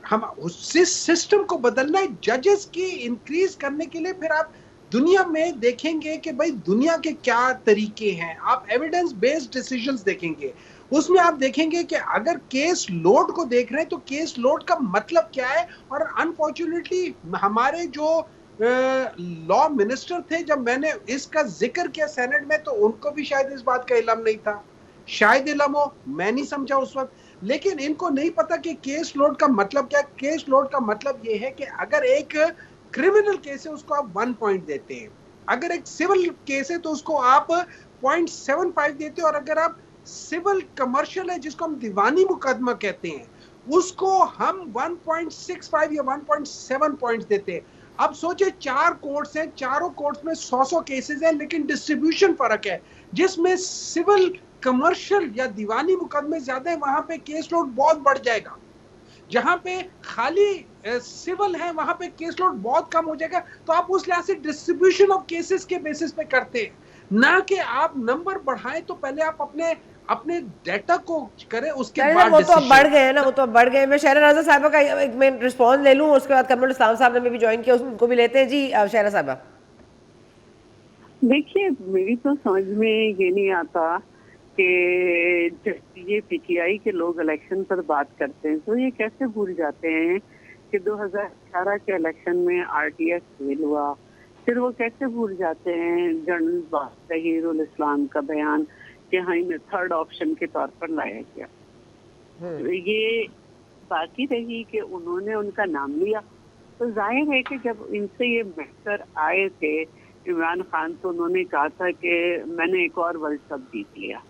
हम उस सिस्टम को बदलना है जजेस की इंक्रीज करने के लिए। फिर आप दुनिया में देखेंगे कि भाई दुनिया के क्या तरीके हैं, आप एविडेंस बेस्ड डिसीजंस देखेंगे, उसमें आप देखेंगे कि अगर केस लोड को देख रहे हैं तो केस लोड का मतलब क्या है। और अनफॉर्चुनेटली हमारे जो लॉ मिनिस्टर थे, जब मैंने इसका जिक्र किया सेनेट में, तो उनको भी शायद इस बात का इल्म नहीं था, शायद इल्म हो, मैं नहीं समझा उस वक्त, लेकिन इनको नहीं पता कि केस लोड का मतलब क्या है। केस लोड का मतलब ये है कि अगर एक क्रिमिनल केस है उसको आप 1 पॉइंट देते हैं, अगर एक सिविल केस है तो उसको आप 0.75 देते हैं, और अगर आप सिविल कमर्शियल है जिसको हम दीवानी मुकदमा कहते हैं उसको हम 1.65 या 1.7 पॉइंट्स देते हैं। अब सोचे 4 कोर्ट्स हैं, चारों कोर्ट्स में 100 केसेस हैं, लेकिन डिस्ट्रीब्यूशन फर्क है। जिसमें सिविल कमर्शियल या दीवानी मुकदमे ज्यादा है वहां पे केस लोड बहुत बढ़ जाएगा, जहां पे खाली सिविल है वहां पे केस लोड बहुत कम हो जाएगा। तो आप उस लिहाज से डिस्ट्रीब्यूशन ऑफ केसेस के बेसिस पे करते हैं, ना कि आप नंबर बढ़ाएं तो पहले आप अपने डेटा को करें, उसके बाद वो तो अब बढ़ गए हैं ना, वो तो अब बढ़ गए। मैं शहरा रज़ा साहबा का एक मैं रिस्पॉन्स ले लूं, उसके बाद कमरुल इस्लाम साहब ने भी ज्वाइन किया, उनको भी लेते हैं। जी शहरा साहबा। देखिए, मेरी तो समझ में ये नहीं आता कि जब ये पीटीआई के लोग इलेक्शन पर बात करते हैं तो ये कैसे भूल जाते हैं कि 2018 के इलेक्शन में आरटीएस फेल हुआ, फिर वो कैसे भूल जाते हैं जनरल ज़हीरुल इस्लाम का बयान कि हाँ इन्हें थर्ड ऑप्शन के तौर पर लाया गया। तो ये बाकी रही कि उन्होंने उनका नाम लिया, तो जाहिर है कि जब इनसे ये महकर आए थे इमरान खान, तो उन्होंने कहा था कि मैंने एक और वर्ल्ड कप जीत लिया,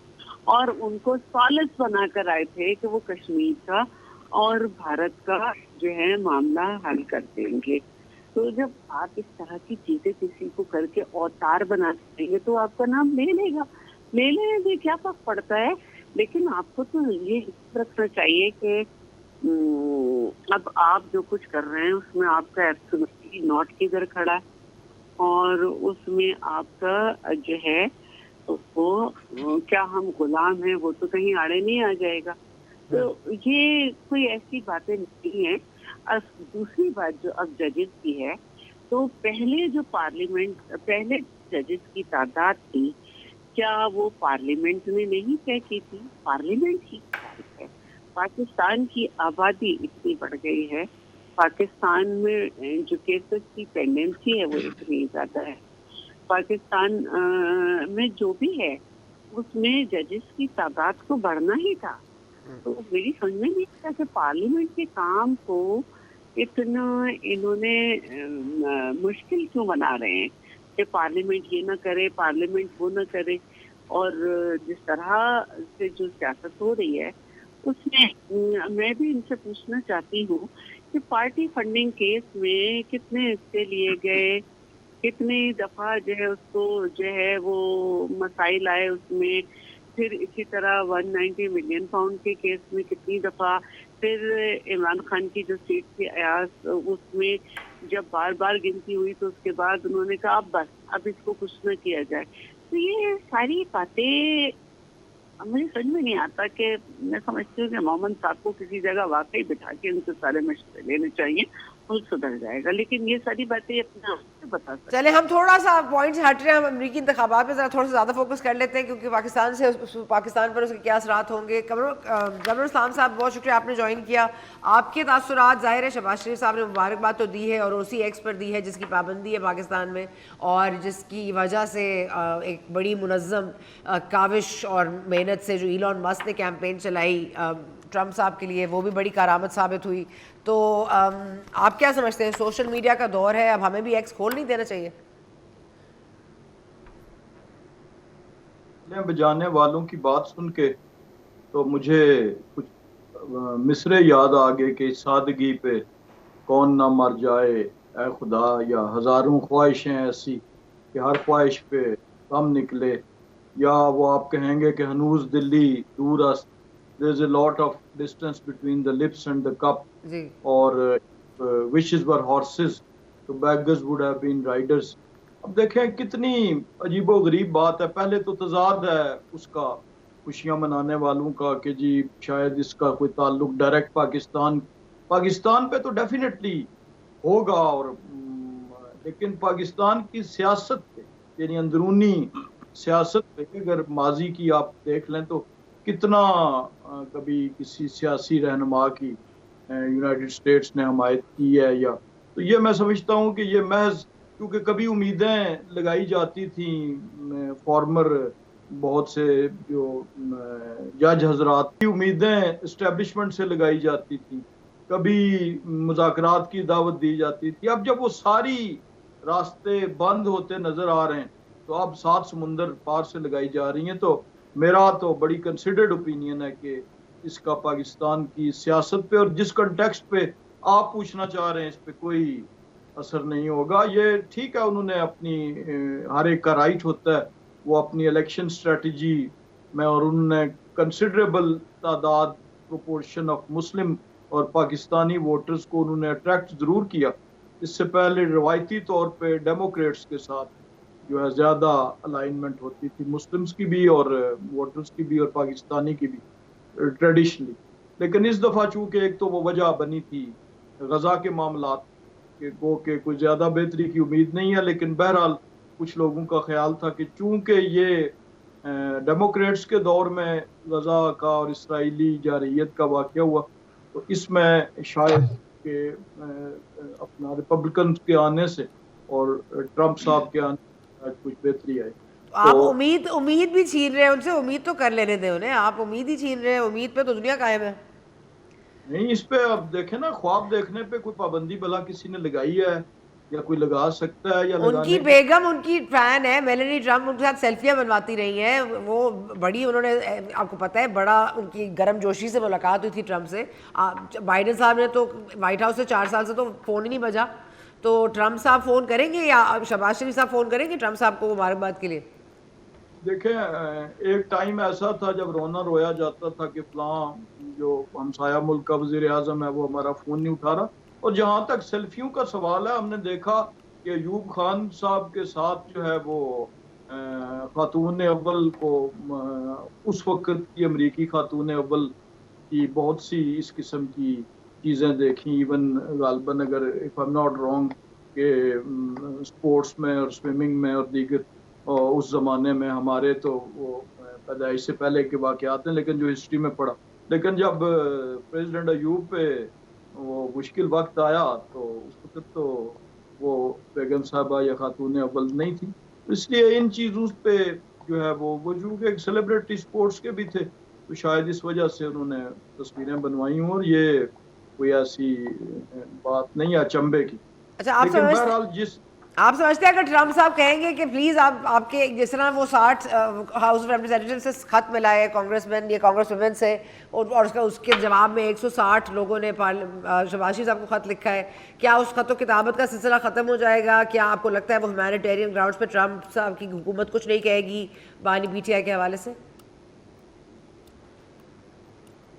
और उनको सॉलिस बनाकर आए थे कि वो कश्मीर का और भारत का जो है मामला हल कर देंगे। तो जब आप इस तरह की चीजें किसी को करके अवतार बना देंगे तो आपका नाम ले लेगा, ले लेने से क्या फर्क पड़ता है। लेकिन आपको तो ये रखना चाहिए कि अब आप जो कुछ कर रहे हैं उसमें आपका एब्सोल्युटली नॉट किधर खड़ा है, और उसमें आपका जो है वो क्या हम गुलाम हैं वो तो कहीं आड़े नहीं आ जाएगा। तो ये कोई ऐसी बातें नहीं है। अब दूसरी बात जो अब जजेस की है, तो पहले जो पहले जजेस की तादाद थी, क्या वो पार्लियामेंट ने नहीं तय की थी? पार्लियामेंट ही है। पाकिस्तान की आबादी इतनी बढ़ गई है, पाकिस्तान में जो केसेस की पेंडेंसी है वो इतनी ज्यादा है, पाकिस्तान में जो भी है उसमें जजेस की तादाद को बढ़ना ही था। तो मेरी समझ में नहीं आता कि पार्लियामेंट के काम को इतना इन्होंने मुश्किल क्यों बना रहे हैं कि पार्लियामेंट ये ना करे, पार्लियामेंट वो ना करे। और जिस तरह से जो सियासत हो रही है उसमें मैं भी इनसे पूछना चाहती हूँ कि पार्टी फंडिंग केस में कितने हिस्से लिए गए, कितनी दफा जो है उसको जो है वो मसाइल आए उसमें, फिर इसी तरह 190 मिलियन पाउंड के केस में कितनी दफा, फिर इमरान खान की जो सीट थी अयाज उसमें जब बार बार गिनती हुई तो उसके बाद उन्होंने कहा अब बस अब इसको कुछ न किया जाए। तो ये सारी बातें मुझे समझ में नहीं आता कि मैं समझती हूँ कि मोहम्मद साहब को किसी जगह वाकई बिठा के उनसे सारे मशवरे लेने चाहिए, वो सुधर जाएगा। लेकिन ये सारी बातें अपने आप से बता सकते। चले हम थोड़ा सा पॉइंट से हट रहे हैं, हम अमरीकी इंतखाबात पे जरा थोड़ा सा ज़्यादा फोकस कर लेते हैं, क्योंकि पाकिस्तान पर उसके क्या असरात होंगे। कमरुल इस्लाम साहब बहुत शुक्रिया आपने ज्वाइन किया। आपके तासुरात ज़ाहिर है शहबाज शरीफ साहब ने मुबारकबाद तो दी है और उसी एक्स पर दी है जिसकी पाबंदी है पाकिस्तान में, और जिसकी वजह से एक बड़ी मुनज़्ज़म काविश और मेहनत से जो इलॉन मस्क ने कैंपेन चलाई ट्रम्प साहब के लिए, वो भी बड़ी करामत साबित हुई। तो आप क्या समझते हैं, सोशल मीडिया का दौर है, अब हमें भी एक्स खोल नहीं देना चाहिए? बजाने वालों की बात सुन के तो मुझे कुछ मिसरे याद आ गए कि सादगी पे कौन ना मर जाए ऐ खुदा, या हजारों ख्वाहिशें ऐसी कि हर ख्वाहिश पे कम निकले, या वो आप कहेंगे कि हनूज दिल्ली दूर अस्त, there is a lot of distance between the lips and the cup, और wishes were horses तो beggars would have been riders। अब देखें कितनी अजीबो गरीब बात है। पहले तो तजाद है उसका खुशियां मनाने वालों का कि जी शायद इसका कोई ताल्लुक डायरेक्ट पाकिस्तान पे तो डेफिनेटली होगा, और लेकिन पाकिस्तान की सियासत पे यानी अंदरूनी सियासत पे अगर माजी की आप देख लें तो कितना कभी किसी सियासी रहनुमा की यूनाइटेड स्टेट्स ने हमायत की है, या तो ये मैं समझता हूँ कि ये महज क्योंकि कभी उम्मीदें लगाई जाती थी फॉर्मर बहुत से जो जज हजरात की उम्मीदें इस्टेब्लिशमेंट से लगाई जाती थी, कभी मुज़ाकरात की दावत दी जाती थी। अब जब वो सारी रास्ते बंद होते नजर आ रहे हैं तो अब 7 समुंदर पार से लगाई जा रही हैं। तो मेरा तो बड़ी कंसिडर्ड ओपिनियन है कि इसका पाकिस्तान की सियासत पे और जिस कंटेक्स्ट पे आप पूछना चाह रहे हैं इस पे कोई असर नहीं होगा। ये ठीक है, उन्होंने अपनी हर एक का राइट होता है वो अपनी इलेक्शन स्ट्रेटजी में, और उन्होंने कंसिडरेबल तादाद प्रोपोर्शन ऑफ मुस्लिम और पाकिस्तानी वोटर्स को उन्होंने अट्रैक्ट ज़रूर किया। इससे पहले रवायती तौर पे डेमोक्रेट्स के साथ जो है ज़्यादा अलाइनमेंट होती थी, मुस्लिम्स की भी और वोटर्स की भी और पाकिस्तानी की भी ट्रेडिशनली। लेकिन इस दफ़ा चूँकि एक तो वो वजह बनी थी गज़ा के मामलात के गो के कोई ज़्यादा बेहतरी की उम्मीद नहीं है, लेकिन बहरहाल कुछ लोगों का ख्याल था कि चूँकि ये डेमोक्रेट्स के दौर में गज़ा का और इसराइली जारहियत का वाक़या हुआ तो इसमें शायद के अपना रिपब्लिकन के आने से और ट्रंप साहब के आने से आज कुछ बेहतरी आई। आप उम्मीद भी छीन रहे हैं उनसे, उम्मीद तो कर लेने दें उन्हें, आप उम्मीद ही छीन रहे हैं, उम्मीद पे तो दुनिया कायम है। नहीं, इस पे अब देखें ना, ख्वाब देखने पे कोई पाबंदी भला किसी ने लगाई है या कोई लगा सकता है या उनकी बेगम उनकी फैन है, मेलेनी ट्रम्प, उनके साथ सेल्फियां बनवाती रही हैं, वो बड़ी, उन्होंने, आपको पता है, बड़ा उनकी गर्मजोशी से मुलाकात हुई थी ट्रम्प से। बाइडेन साहब ने तो व्हाइट हाउस से 4 साल से तो फ़ोन ही नहीं बजा, तो ट्रम्प साहब फ़ोन करेंगे या शहबाज शरीफ साहब फ़ोन करेंगे ट्रम्प साहब को मुबारकबाद के लिए? देखें, एक टाइम ऐसा था जब रोना रोया जाता था कि फलां जो हमसाया मुल्क का वजीर आजम है वो हमारा फ़ोन नहीं उठा रहा। और जहाँ तक सेल्फियों का सवाल है, हमने देखा कि अयूब खान साहब के साथ जो है वो खातून अव्वल को उस वक्त की अमरीकी खातून अव्वल की बहुत सी इस किस्म की चीज़ें देखी। इवन गालबन, अगर if I am not wrong, के स्पोर्ट्स में और स्विमिंग में और दीगर, और उस ज़माने में हमारे तो वो पैदाइश से पहले के वाक़यात हैं, लेकिन जो हिस्ट्री में पढ़ा, लेकिन जब प्रेसिडेंट अयूब पे वो मुश्किल वक्त आया तो उस वक्त तो वो बेगम साहबा या खातून अव्वल नहीं थी। इसलिए इन चीज़ों पे जो है वो चूँकि एक सेलिब्रिटी स्पोर्ट्स के भी थे, तो शायद इस वजह से उन्होंने तस्वीरें बनवाई हों, और ये कोई ऐसी बात नहीं है अचंभे की। अच्छा, लेकिन बहरहाल आप समझते हैं अगर ट्रम्प साहब कहेंगे कि प्लीज़ आपके जिस तरह वो 60 हाउस ऑफ रिप्रेजेंटेटिव से खत मिला है कांग्रेसमैन या कांग्रेस वुमेन से, और उसके जवाब में 160 लोगों ने शहबाज शरीफ साहब को खत लिखा है, क्या उस खत किताबत का सिलसिला ख़त्म हो जाएगा? क्या आपको लगता है वो ह्यूमैनिटेरियन ग्राउंड्स पे ट्रम्प साहब की हुकूमत कुछ नहीं कहेगी बानी PTI के हवाले से?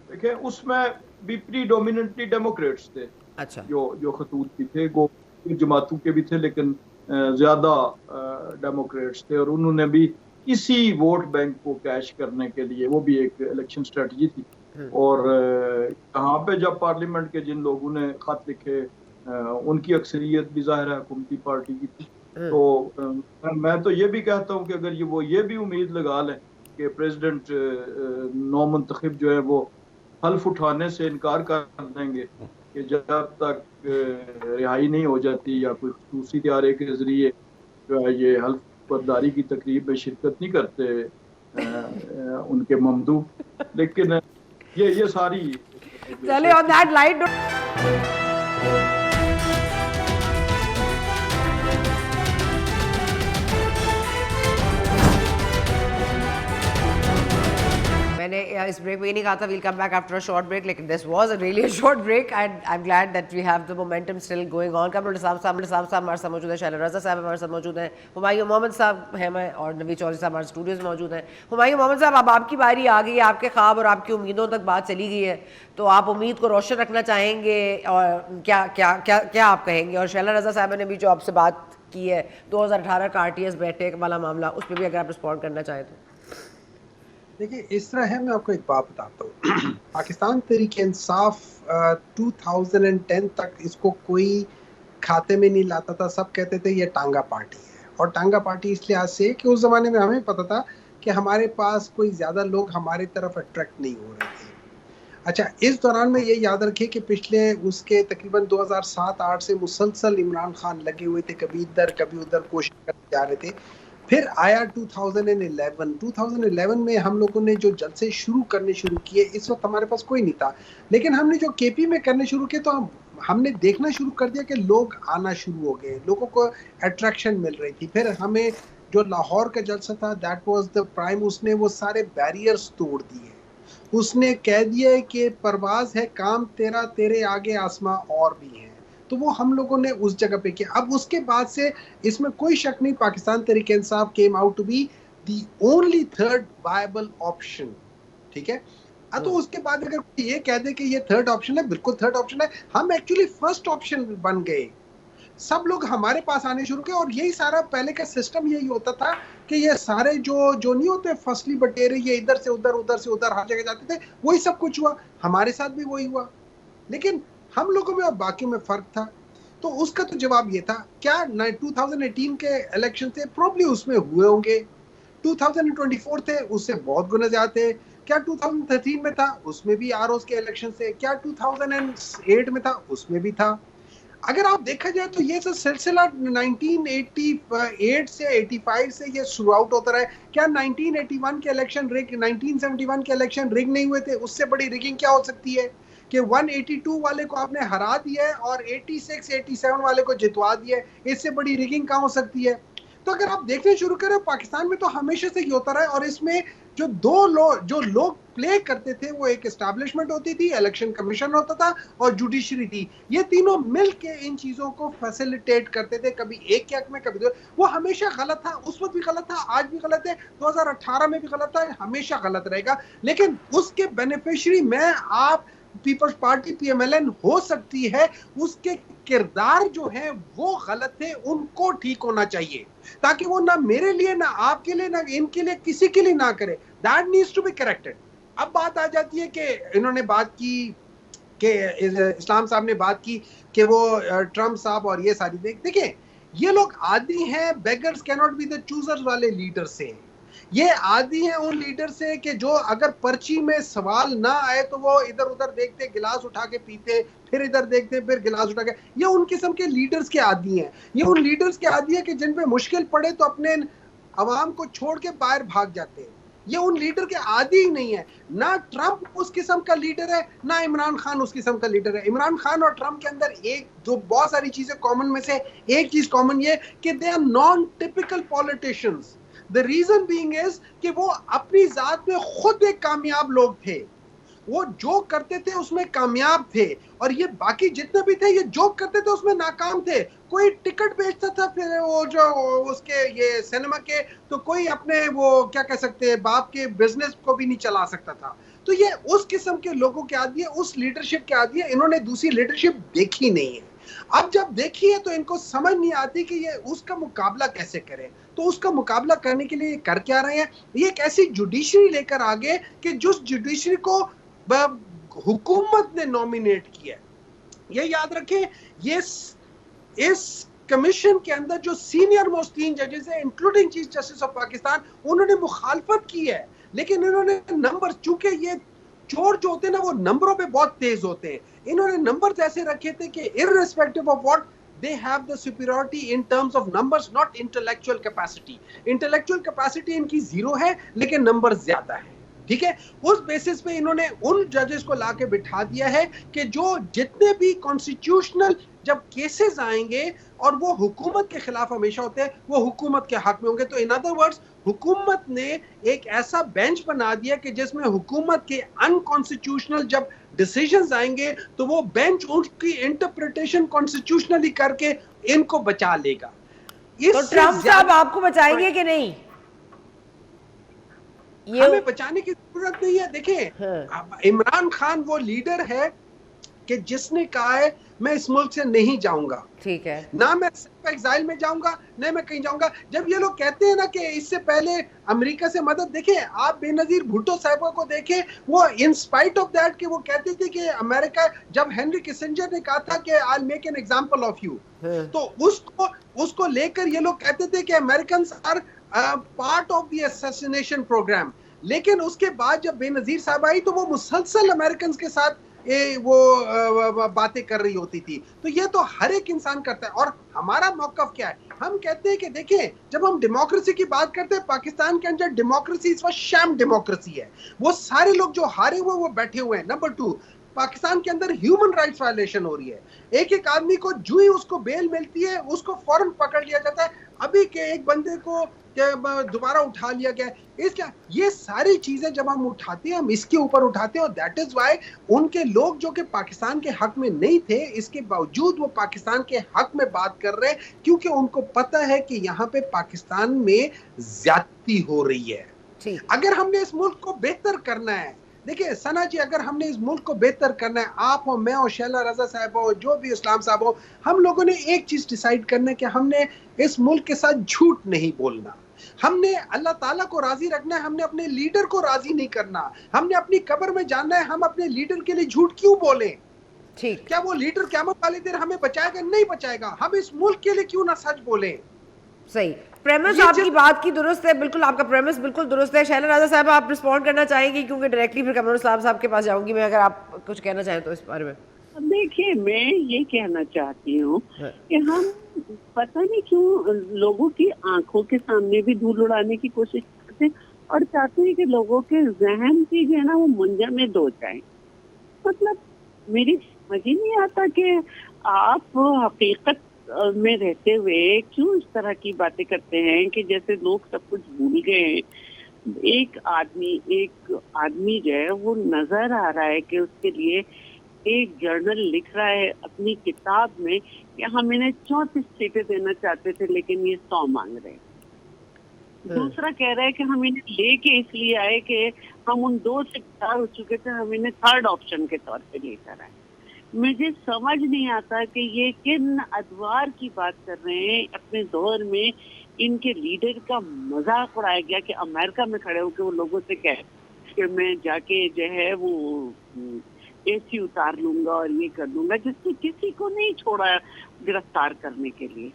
देखिए, उसमें भी प्रीडोमिनेंटली डेमोक्रेट्स थे। अच्छा, जो खतूत भी थे, वो जमातों के भी थे, लेकिन ज़्यादा डेमोक्रेट्स थे, और उन्होंने भी इसी वोट बैंक को कैश करने के लिए, वो भी एक इलेक्शन स्ट्रेटजी थी। और यहाँ पे जब पार्लियामेंट के जिन लोगों ने खत लिखे, उनकी अक्सरियत भी ज़ाहिर है हुकूमती पार्टी की थी। तो मैं तो ये भी कहता हूँ कि अगर वो ये भी उम्मीद लगा लें कि प्रेसिडेंट नौ मुंतखब जो है वो हल्फ उठाने से इनकार कर देंगे कि जब तक रिहाई नहीं हो जाती या कोई खसूसी इदारे के जरिए जो है ये हल्फ बर्दारी की तकरीब में शिरकत नहीं करते उनके ममदू। लेकिन ये सारी चलिए, ऑन दैट लाइट मैंने इस ब्रेक में ये नहीं कहा था we'll come back after a short break, लेकिन this was a really short break and I am glad that we have the momentum still going on. Qamrul साहब हमारे साथ मौजूद है, शैला रज़ा साहब हमारे साथ मौजूद हैं, हुमायूं मोहम्मद साहब हैं मैं, और नवीद चौधरी साहब हमारे स्टूडियोज़ में मौजूद हैं। हुमायूं मोहम्मद साहब, अब आपकी बारी आ गई है, आपके ख्वाब और आपकी उम्मीदों तक बात चली गई है, तो आप उम्मीद को रोशन रखना चाहेंगे और क्या क्या क्या क्या आप कहेंगे? और शैला रज़ा साहब ने भी जो आपसे बात की है 2018 का RTS बैठक वाला मामला, उस पर भी अगर आप रिस्पॉन्ड करना चाहें तो। देखिए, इस तरह है, मैं आपको एक बात बताता हूँ। पाकिस्तान तहरीक इंसाफ 2010 तक इसको कोई खाते में नहीं लाता था। सब कहते थे ये टांगा पार्टी है, और टांगा पार्टी इस लिहाज से कि उस ज़माने में हमें पता था कि हमारे पास कोई ज़्यादा लोग हमारी तरफ अट्रैक्ट नहीं हो रहे थे। अच्छा, इस दौरान में ये याद रखिए कि पिछले उसके तकरीबन 2007-8 से मुसलसल इमरान खान लगे हुए थे, कभी इधर कभी उधर कोशिश करते जा रहे थे। फिर आया 2011 में हम लोगों ने जो जलसे शुरू करने शुरू किए, इस वक्त हमारे पास कोई नहीं था, लेकिन हमने जो KP में करने शुरू किए तो हमने देखना शुरू कर दिया कि लोग आना शुरू हो गए, लोगों को अट्रैक्शन मिल रही थी। फिर हमें जो लाहौर का जलसा था, दैट वाज द प्राइम, उसने वो सारे बैरियर्स तोड़ दिए। उसने कह दिया कि परवाज है काम तेरा, तेरे आगे आसमां और भी है। तो वो हम लोगों ने उस जगह पे किया। अब उसके बाद से इसमें कोई शक नहीं, Pakistan Tehreek Insaf came out to be the only third viable option. ठीक है, तो उसके बाद अगर ये कह दे कि ये थर्ड ऑप्शन है, बिल्कुल थर्ड ऑप्शन है, हम एक्चुअली फर्स्ट ऑप्शन बन गए। सब लोग हमारे पास आने शुरू किए, और यही सारा पहले का सिस्टम यही होता था कि ये सारे जो नहीं होते फसली बटेरे, ये इधर से उधर उधर से उधर हर जगह जाते थे। वही सब कुछ हुआ, हमारे साथ भी वही हुआ, लेकिन हम लोगों में और बाकी में फर्क था। तो उसका तो जवाब ये था, क्या 2018 के इलेक्शन थे, प्रॉब्ली उसमें हुए होंगे, 2024 थे, उससे बहुत गुना ज्यादा थे, क्या 2013 में था? उसमें भी आरओस के इलेक्शन से। क्या 2008 में था? उसमें भी था। अगर आप देखा जाए तो ये सिलसिला 1988 से 85 से ये शुरू आउट होता रहा है। क्या 1981 के इलेक्शन रिग, 1971 के इलेक्शन रिग नहीं हुए थे? उससे बड़ी रिगिंग क्या हो सकती है कि 182 वाले को आपने हरा दिया है और 86, 87 वाले को जितवा दिया है। इससे बड़ी रिगिंग कहाँ हो सकती है? तो अगर आप देखने शुरू करें, पाकिस्तान में तो हमेशा से ये होता रहा है। और इसमें जो जो लोग प्ले करते थे, वो एक एस्टैब्लिशमेंट होती थी, इलेक्शन कमीशन होता था और जुडिशरी थी। ये तीनों मिल के इन चीजों को फैसिलिटेट करते थे, कभी एक के हक में, कभी दो। वो हमेशा गलत था, उस वक्त भी गलत था, आज भी गलत है, 2018 में भी गलत था, हमेशा गलत रहेगा। लेकिन उसके बेनिफिशियरी मैं, आप, पीपल्स पार्टी पीएमएलएन हो सकती है। उसके किरदार जो है वो गलत थे, उनको ठीक होना चाहिए, ताकि वो ना मेरे लिए, ना आपके लिए, ना इनके लिए, किसी के लिए ना करे। That needs to be corrected. अब बात आ जाती है कि इन्होंने बात की कि इस्लाम साहब ने बात की कि वो ट्रम्प साहब और ये सारी देखिए, ये लोग आदी हैं beggars can not be the choosers वाले लीडर से। ये आदी हैं उन लीडर से कि जो अगर पर्ची में सवाल ना आए तो वो इधर उधर देखते, गिलास उठा के पीते, फिर इधर देखते, फिर गिलास उठा के। ये उन किस्म के लीडर्स के आदी हैं। ये उन लीडर्स के आदी है कि जिन पे मुश्किल पड़े तो अपने अवाम को छोड़ के बाहर भाग जाते हैं। ये उन लीडर के आदी ही नहीं है। ना ट्रंप उस किस्म का लीडर है, ना इमरान खान उस किस्म का लीडर है। इमरान खान और ट्रंप के अंदर एक जो बहुत सारी चीजें कॉमन में से एक चीज कॉमन ये कि they are non typical politicians. The reason being is कि वो अपनी जात में खुद एक कामयाब लोग थे, वो जो करते थे उसमें कामयाब थे, और ये बाकी जितने भी थे ये जो करते थे उसमें नाकाम थे। कोई टिकट बेचता था, फिर वो जो उसके ये सिनेमा के, तो कोई अपने वो क्या कह सकते हैं बाप के बिजनेस को भी नहीं चला सकता था। तो ये उस किस्म के लोगों के आदी है, उस लीडरशिप के आदी है। इन्होंने दूसरी लीडरशिप देखी नहीं है। अब जब देखी है तो इनको समझ नहीं आती कि ये उसका मुकाबला कैसे करें। तो उसका मुकाबला करने के लिए कर क्या रहे हैं? ये एक ऐसी जुडिशरी लेकर आगे कि जिस जुडिशरी को हुकूमत ने नॉमिनेट किया। ये याद रखें, ये इस कमीशन के अंदर जो सीनियर मोस्ट 3 जजेस हैं, including chief justice of Pakistan, उन्होंने मुखालफत की है। लेकिन इन्होंने नंबर, चूंकि ये चोर जो होते हैं ना वो नंबरों पे बहुत तेज होते हैं, इन्होंने नंबर ऐसे रखे थे कि irrespective of what they have the superiority in terms of numbers, not intellectual capacity. Intellectual capacity इनकी 0 है, लेकिन नंबर ज्यादा है। ठीक है, उस बेसिस पे इन्होंने उन जजेस को लाके बिठा दिया है कि जो जितने भी कॉन्स्टिट्यूशनल जब केसेस आएंगे और वो हुकूमत के खिलाफ हमेशा होते हैं, वो हुकूमत के हक में होंगे। तो इन अदर वर्ड्स, हुकूमत ने एक ऐसा बेंच बना दिया कि जिसमें हुकूमत के अनकॉन्स्टिट्यूशनल जब डिसीजंस आएंगे तो वो बेंच उनकी इंटरप्रिटेशन कॉन्स्टिट्यूशनली करके इनको बचा लेगा। तो ट्रम्प साहब आपको बचाएंगे कि नहीं? हमें बचाने की जरूरत नहीं है। देखिए, इमरान खान वो लीडर है कि जिसने कहा है मैं इस मुल्क से नहीं जाऊंगा। ठीक है, ना मैं एग्जाइल में जाऊंगा, ना मैं कहीं जाऊंगा। जब ये लोग कहते हैं ना कि इससे पहले अमेरिका से मदद, देखें आप बेनजीर भुट्टो साहब को देखें, वो इन स्पाइट ऑफ दैट कि वो कहते थे कि अमेरिका, जब हेनरी किसिंजर ने कहा था कि I will make an example of you, तो उसको लेकर ये लोग कहते थे कि Americans are part of the assassination programme. लेकिन उसके बाद जब बेनजीर साहब आई तो वो मुसलसल अमेरिकन के साथ वो बातें कर रही होती थी। तो ये तो हर एक इंसान करता है। और हमारा मौकफ क्या है? हम कहते हैं कि देखिए, जब हम डेमोक्रेसी की बात करते हैं, पाकिस्तान के अंदर डेमोक्रेसी इस वक्त शैम डेमोक्रेसी है। वो सारे लोग जो हारे हुए वो बैठे हुए हैं। नंबर 2, पाकिस्तान के अंदर ह्यूमन राइट्स वायलेशन हो रही है। एक आदमी को जो ही उसको बेल मिलती है उसको फौरन पकड़ लिया जाता है। अभी के एक बंदे को दोबारा उठा लिया गया। इसका ये सारी चीजें जब हम उठाते हैं, हम इसके ऊपर उठाते हैं, और दैट इज व्हाई उनके लोग जो कि पाकिस्तान के हक में नहीं थे, इसके बावजूद वो पाकिस्तान के हक में बात कर रहे हैं, क्योंकि उनको पता है कि यहाँ पे पाकिस्तान में ज्यादती हो रही है। अगर हमने इस मुल्क को बेहतर करना है, देखिए सना जी, अगर हमने इस मुल्क को बेहतर करना है, आप हो, मैं हो, शैला रजा साहब हो, जो भी इस्लाम साहब हो, हम लोगों ने एक चीज डिसाइड करना है कि हमने इस मुल्क के साथ झूठ नहीं बोलना। हमने अल्लाह ताला को राजी रखना है, हमने अपने लीडर को राजी नहीं करना। हमने अपनी कब्र में जानना है हम अपने लीडर के लिए झूठ क्यों बोले। ठीक, क्या वो लीडर क़यामत वाले दिन हमें बचाएगा? नहीं बचाएगा। हम इस मुल्क के लिए क्यों ना सच बोले। सही। प्रेमिस ये आपकी just- बात की दुरुस्त है, बिल्कुल आपका प्रेमिस बिल्कुल दुरुस्त है। शैला राजा साहब आप रिस्पॉन्ड करना चाहेंगी, क्योंकि डायरेक्टली फिर कमरुल इस्लाम साहब के पास जाऊंगी मैं, अगर आप कुछ कहना चाहें तो इस बारे में। देखिए, मैं ये कहना चाहती हूँ हाँ। कि हम पता नहीं क्यों लोगों की आंखों के सामने भी धूल उड़ाने की कोशिश करते हैं और चाहते हैं कि लोगों के जहन की जो है ना वो मुंजा में दो जाए। मतलब मेरी समझ ही नहीं आता कि आप हकीकत में रहते हुए क्यों इस तरह की बातें करते हैं कि जैसे लोग सब कुछ भूल गए हैं। एक आदमी जो है वो नजर आ रहा है कि उसके लिए एक जर्नल लिख रहा है अपनी किताब में कि हम इन्हें 34 सीटें देना चाहते थे लेकिन ये 100 मांग रहे हैं। दूसरा कह रहा है कि हम इन्हें लेके इसलिए आए कि हम उन 2 से 4 हो चुके थे, हम इन्हें थर्ड ऑप्शन के तौर पे लेकर आए। मुझे समझ नहीं आता कि ये किन अदवार की बात कर रहे हैं। अपने दौर में इनके लीडर का मजाक उड़ाया गया कि अमेरिका में खड़े होकर वो लोगों से कहे कि मैं जाके जो है वो एसी उतार लूंगा और ये कर लूंगा, जिससे किसी को नहीं छोड़ा गिरफ्तार करने के लिए।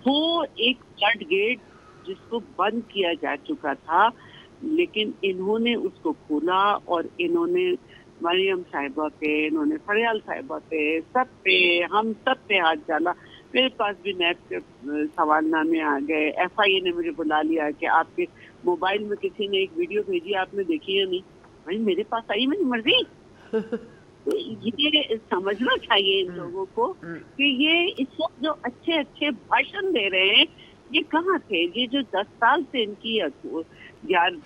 वो एक फ्लड गेट जिसको बंद किया जा चुका था, लेकिन इन्होंने उसको खोला और इन्होंने मरियम साहिबा पे, इन्होंने फरियाल साहिबा पे, हम सब पे हाथ डाला। मेरे पास भी नैब के सवालनामे आ गए। FIA ने मुझे बुला लिया कि आपके मोबाइल में किसी ने एक वीडियो भेजी, आपने देखी या नहीं? भाई मेरे पास आई, मेरी मर्जी। तो ये समझना चाहिए इन लोगों को कि ये इस वक्त जो अच्छे अच्छे भाषण दे रहे हैं, ये कहाँ थे? ये जो 10 साल से इनकी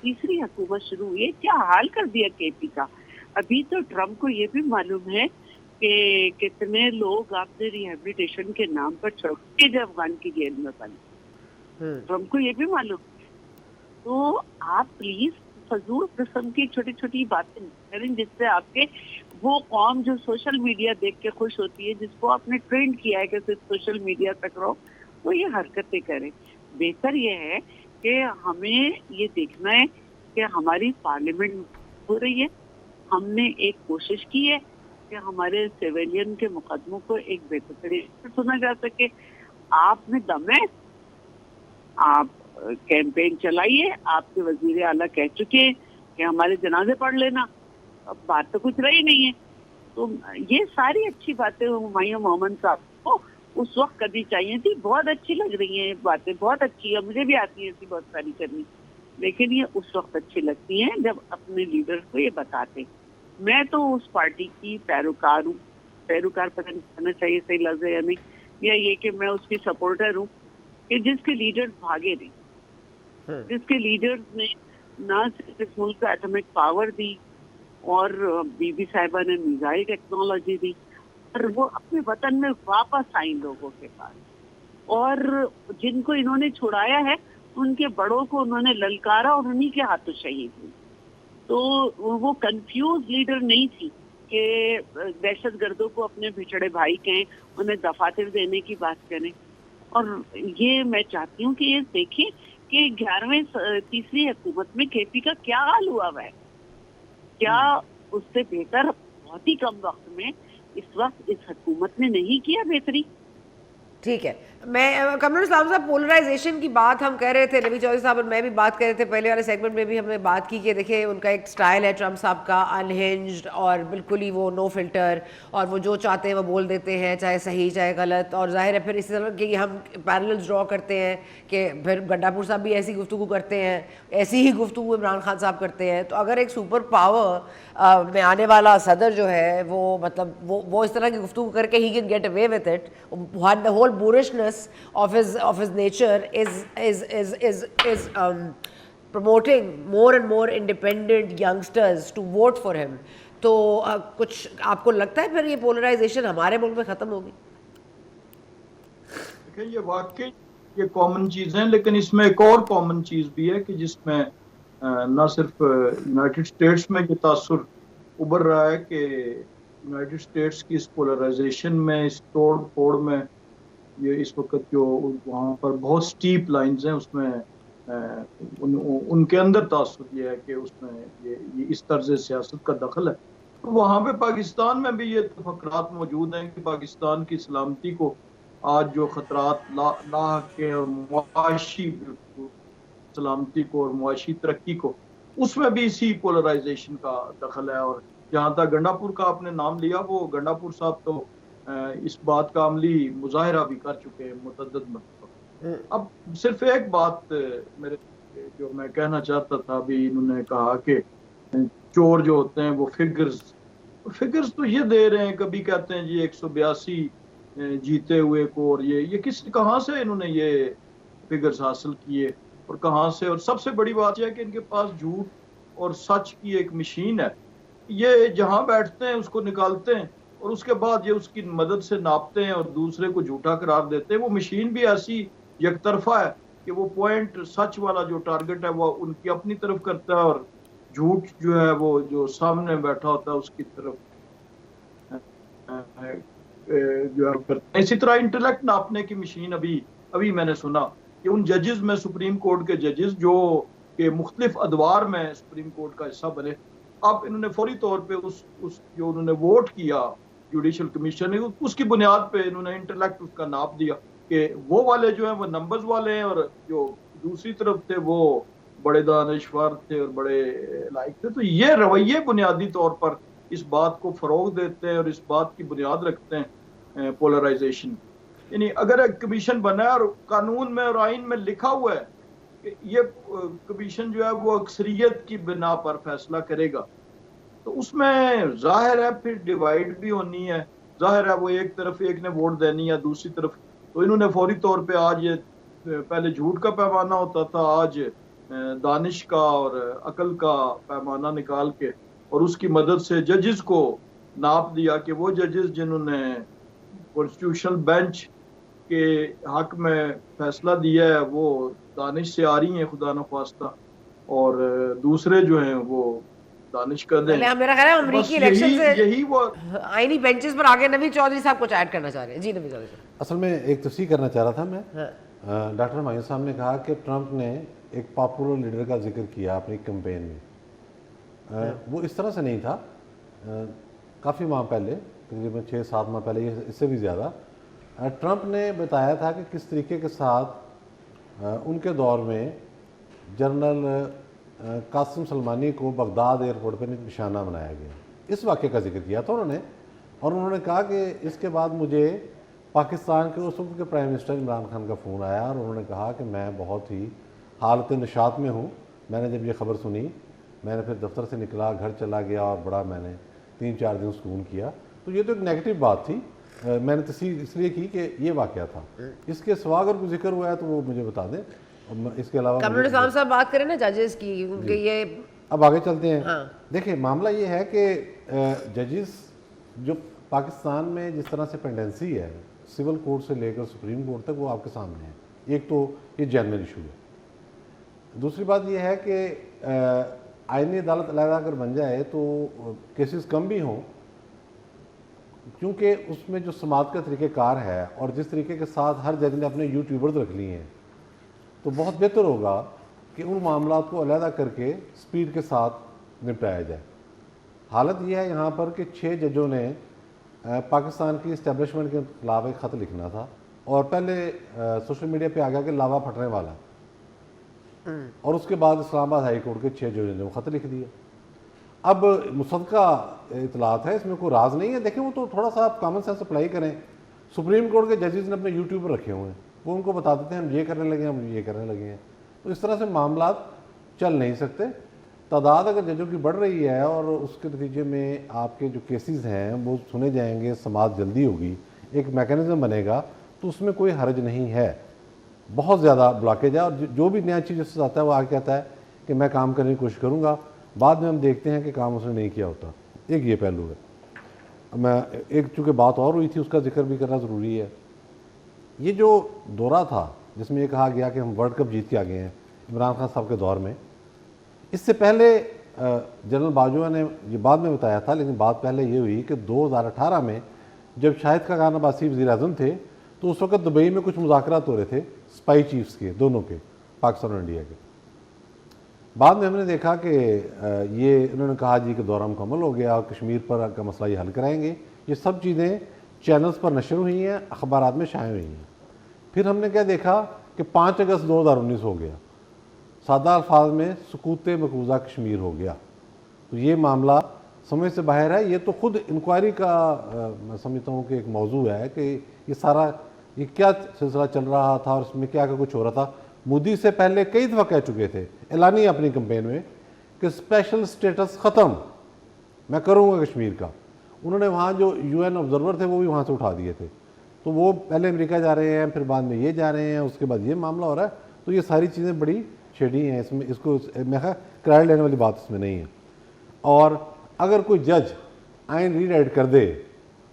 तीसरी हुकूमत शुरू हुई है, क्या हाल कर दिया KP का। अभी तो ट्रम्प को ये भी मालूम है कि कितने लोग आपने रिहेबिलिटेशन के नाम पर छोड़ के जब अफगान की जेल में बने। ट्रम्प को ये भी मालूम। तो आप प्लीज फजूल किस्म की छोटी छोटी बातें करें जिससे आपके वो कौम जो सोशल मीडिया देख के खुश होती है, जिसको आपने ट्रेंड किया है कि सिर्फ सोशल मीडिया तक रहो, वो ये हरकतें करें। बेहतर ये है कि हमें ये देखना है कि हमारी पार्लियामेंट हो रही है। हमने एक कोशिश की है कि हमारे सिविलियन के मुकदमों को एक बेहतर तरीके से सुना जा सके। आप में दम है, आप कैंपेन चलाइए। आपके वजीर आला कह चुके हैं कि हमारे जनाजे पढ़ लेना। अब बात तो कुछ रही नहीं है। तो ये सारी अच्छी बातें हुमायूं मोहम्मद साहब को उस वक्त करनी चाहिए थी। बहुत अच्छी लग रही हैं बातें, बहुत अच्छी है, मुझे भी आती है ऐसी बहुत सारी करनी, लेकिन ये उस वक्त अच्छी लगती हैं जब अपने लीडर को ये बताते। मैं तो उस पार्टी की पैरोकार हूँ, पैरोकार पता नहीं कहना चाहिए सही लफ्ज़ है या नहीं, या ये कि मैं उसकी सपोर्टर हूँ कि जिसके लीडर्स भागे नहीं, जिसके लीडर्स ने ना सिर्फ इस मुल्क को एटॉमिक पावर दी और बीबी साहिबा ने मिसाइल टेक्नोलॉजी दी, और वो अपने वतन में वापस आई लोगों के पास। और जिनको इन्होंने छुड़ाया है उनके बड़ों को उन्होंने ललकारा और उन्हीं के हाथों शहीद हुई। तो वो कंफ्यूज लीडर नहीं थी कि दहशतगर्दों को अपने बिछड़े भाई कहें, उन्हें दफातर देने की बात करें। और ये मैं चाहती हूँ कि ये देखें कि 11वें तीसरी हुकूमत में KP का क्या हाल हुआ है। क्या उससे बेहतर बहुत ही कम वक्त में इस वक्त इस हुकूमत ने नहीं किया बेहतरी? ठीक है, मैं कमरुल इस्लाम साहब पोलराइजेशन की बात हम कर रहे थे, नबी चौधरी साहब और मैं भी बात कर रहे थे, पहले वाले सेगमेंट में भी हमने बात की कि देखिए उनका एक स्टाइल है ट्रम्प साहब का, अनहिंज्ड और बिल्कुल ही वो नो फिल्टर, और वो जो चाहते हैं वो बोल देते हैं, चाहे सही चाहे गलत। और जाहिर है फिर इसी तरह के हम पैरेलल्स ड्रॉ करते हैं कि फिर गड्डापुर साहब भी ऐसी गुफ्तगू करते हैं, ऐसी ही गुफ्तगू इमरान खान साहब करते हैं। तो अगर एक सुपर पावर में आने वाला सदर जो है वो मतलब वो इस तरह की गुफ्तगू करके ही can get away with it, the whole bullishness of his nature is promoting more and more independent youngsters to vote for him. तो कुछ आपको लगता है फिर ये पोलराइजेशन हमारे मुल्क में खत्म होगी? देखिए ये वाकई ये कॉमन चीज है, लेकिन इसमें एक और कॉमन चीज भी है कि जिसमें न सिर्फ यूनाइटेड स्टेट्स में ये तासुर उभर रहा है कि यूनाइटेड स्टेट्स की इस पोलराइजेशन में, इस तोड़ फोड़ में, ये इस वक्त जो वहाँ पर बहुत स्टीप लाइंस हैं उसमें उनके अंदर तासुर ये है कि उसमें ये इस तर्ज सियासत का दखल है। तो वहाँ पे पाकिस्तान में भी ये तफक्रात मौजूद हैं कि पाकिस्तान की सलामती को आज जो खतरात लाह के और मुआशी सलामती को और मुआशी तरक्की को, उसमें भी इसी पोलराइजेशन का दखल है। और जहाँ तक गंडापुर का आपने नाम लिया, वो गंडापुर साहब तो इस बात का अमली मुजाहरा भी कर चुके हैं मुतअद्दिद मरतबा। अब सिर्फ एक बात मेरे जो मैं कहना चाहता था, अभी इन्होंने कहा कि चोर जो होते हैं वो फिगर्स तो ये दे रहे हैं, कभी कहते हैं जी 182 जीते हुए को, और ये कहाँ से इन्होंने ये फिगर्स हासिल किए और कहाँ से। और सबसे बड़ी बात यह है कि इनके पास झूठ और सच की एक मशीन है, ये जहां बैठते हैं उसको निकालते हैं और उसके बाद ये उसकी मदद से नापते हैं और दूसरे को झूठा करार देते हैं। वो मशीन भी ऐसी यकतरफा है कि वो पॉइंट सच वाला जो टारगेट है वो उनकी अपनी तरफ करता है और झूठ जो है वो जो सामने बैठा होता है उसकी तरफ जो है करते हैं। इसी तरह इंटेलेक्ट नापने की मशीन अभी मैंने सुना कि उन जजेस में, सुप्रीम कोर्ट के जजेस जो के मुख्तलिफ अदवार में सुप्रीम कोर्ट का हिस्सा बने, अब इन्होंने फौरी तौर पे उस जो उन्होंने वोट किया जुडिशल कमीशन ने, उसकी बुनियाद पे इन्होंने इंटेलेक्ट उसका नाप दिया कि वो वाले जो हैं वो नंबर्स वाले हैं और जो दूसरी तरफ थे वो बड़े दानिशवर थे और बड़े लायक थे। तो ये रवैये बुनियादी तौर पर इस बात को फरोग देते हैं और इस बात की बुनियाद रखते हैं पोलराइजेशन। यानी अगर एक कमीशन बना है और कानून में और आइन में लिखा हुआ है कि ये कमीशन जो है वो अक्सरियत की बिना पर फैसला करेगा, तो उसमें जाहिर है फिर डिवाइड भी होनी है। जाहिर है वो एक तरफ एक ने वोट देनी है, दूसरी तरफ। तो इन्होंने फौरी तौर पे आज ये पहले झूठ का पैमाना होता था, आज दानिश का और अकल का पैमाना निकाल के और उसकी मदद से जजेस को नाप दिया कि वो जजेस जिन्होंने कॉन्स्टिट्यूशनल बेंच के हक में फैसला दिया है वो दानिश से आ रही हैं खुदा न ख्वास्ता, और दूसरे जो हैं वो दानिश कर दें। मेरा ख्याल है अमेरिकी इलेक्शन से यही वो आईनी बेंचेस पर आगे नवीद चौधरी साहब कुछ ऐड करना चाह रहे हैं। जी नवीद चौधरी साहब। असल में एक तस्वीर करना चाह रहा था मैं। डॉक्टर मायून साहब ने कहा कि ट्रंप ने एक पॉपुलर लीडर का जिक्र किया अपनी कैंपेन में। वो इस तरह से नहीं था। काफ़ी माह पहले, तकरीबन 6-7 माह पहले, इससे भी ज़्यादा, ट्रंप ने बताया था कि किस तरीके के साथ उनके दौर में जनरल कासिम सलमानी को बगदाद एयरपोर्ट पर निशाना बनाया गया। इस वाक़े का जिक्र किया था उन्होंने, और उन्होंने कहा कि इसके बाद मुझे पाकिस्तान के उस वक्त के प्राइम मिनिस्टर इमरान खान का फ़ोन आया और उन्होंने कहा कि मैं बहुत ही हालत निशात में हूँ। मैंने जब ये ख़बर सुनी, मैंने फिर दफ्तर से निकला, घर चला गया और बड़ा मैंने 3-4 दिन सुकून किया। तो ये तो एक नेगेटिव बात थी। मैंने तस्वीर इसलिए की कि ये वाक़या था। इसके सिवा अगर कोई जिक्र हुआ है तो वो मुझे बता दें। और इसके अलावा कमरुल इस्लाम साहब बात करें ना जजेस की, क्योंकि ये अब आगे चलते हैं। हाँ। देखिए, मामला ये है कि जजेस जो पाकिस्तान में जिस तरह से पेंडेंसी है सिविल कोर्ट से लेकर सुप्रीम कोर्ट तक, वो आपके सामने है। एक तो ये जेनरल इशू है। दूसरी बात ये है कि आईनी अदालत अलहदा अगर बन जाए तो केसेस कम भी हों, क्योंकि उसमें जो समात का तरीक़ेकार है और जिस तरीके के साथ हर जज ने अपने यूट्यूबर्स रख लिए हैं, तो बहुत बेहतर होगा कि उन मामलों को अलहदा करके स्पीड के साथ निपटाया जाए। हालत यह है यहाँ पर कि 6 जजों ने पाकिस्तान की इस्टेब्लिशमेंट के खिलाफ एक ख़त लिखना था और पहले सोशल मीडिया पे आ गया कि लावा फटने वाला, और उसके बाद इस्लामाबाद हाई कोर्ट के 6 जजों ने वो ख़त लिख दिया। अब मुसद्दक़ा इतलात है, इसमें कोई राज नहीं है। देखें, वो तो थोड़ा सा आप कॉमन सेंस अप्लाई करें। सुप्रीम कोर्ट के जजेस ने अपने यूट्यूब पर रखे हुए हैं, वो उनको बता देते हैं हम ये करने लगे हैं, हम ये करने लगे हैं। तो इस तरह से मामला चल नहीं सकते। तादाद अगर जजों की बढ़ रही है और उसके नतीजे में आपके जो केसेस हैं वो सुने जाएंगे, समाज जल्दी होगी, एक मैकेनिज़्म बनेगा, तो उसमें कोई हर्ज नहीं है। बहुत ज़्यादा ब्लॉकेज है और जो भी नया चीज़ उससे आता है वो आगे कहता है कि मैं काम करने की कोशिश करूँगा, बाद में हम देखते हैं कि काम उसने नहीं किया होता। एक ये पहलू है। मैं एक चूँकि बात और हुई थी उसका जिक्र भी करना ज़रूरी है। ये जो दौरा था जिसमें ये कहा गया कि हम वर्ल्ड कप जीत के आ गए हैं इमरान खान साहब के दौर में, इससे पहले जनरल बाजवा ने ये बाद में बताया था, लेकिन बात पहले ये हुई कि 2018 में जब शाहिद खान अब्बासी वज़ीर आज़म थे तो उस वक्त दुबई में कुछ मुज़ाकरात हो रहे थे स्पाई चीफ्स के, दोनों के, पाकिस्तान और इंडिया के। बाद में हमने देखा कि ये उन्होंने कहा जी कि दौरा मुकम्मल हो गया और कश्मीर पर का मसला ये हल कराएंगे। ये सब चीज़ें चैनल्स पर नशर हुई हैं, अखबारात में शाये हुई हैं। फिर हमने क्या देखा कि 5 अगस्त 2019 हो गया, सादा अल्फाज में सुकूत मकबूजा कश्मीर हो गया। तो ये मामला समझ से बाहर है। ये तो खुद इंक्वायरी का मैं समझता हूँ कि एक मौजू है कि ये सारा ये क्या सिलसिला चल रहा था और इसमें क्या कुछ हो रहा था। मोदी से पहले कई दफ़ा कह चुके थे एलानी अपनी कैंपेन में कि स्पेशल स्टेटस ख़त्म मैं करूँगा कश्मीर का। उन्होंने वहाँ जो UN ऑब्जर्वर थे वो भी वहाँ से उठा दिए थे। तो वो पहले अमेरिका जा रहे हैं, फिर बाद में ये जा रहे हैं, उसके बाद ये मामला हो रहा है। तो ये सारी चीज़ें बड़ी शेडी हैं, इसमें इसको मैं किराया लेने वाली बात इसमें नहीं है। और अगर कोई जज आइन रीराइट कर दे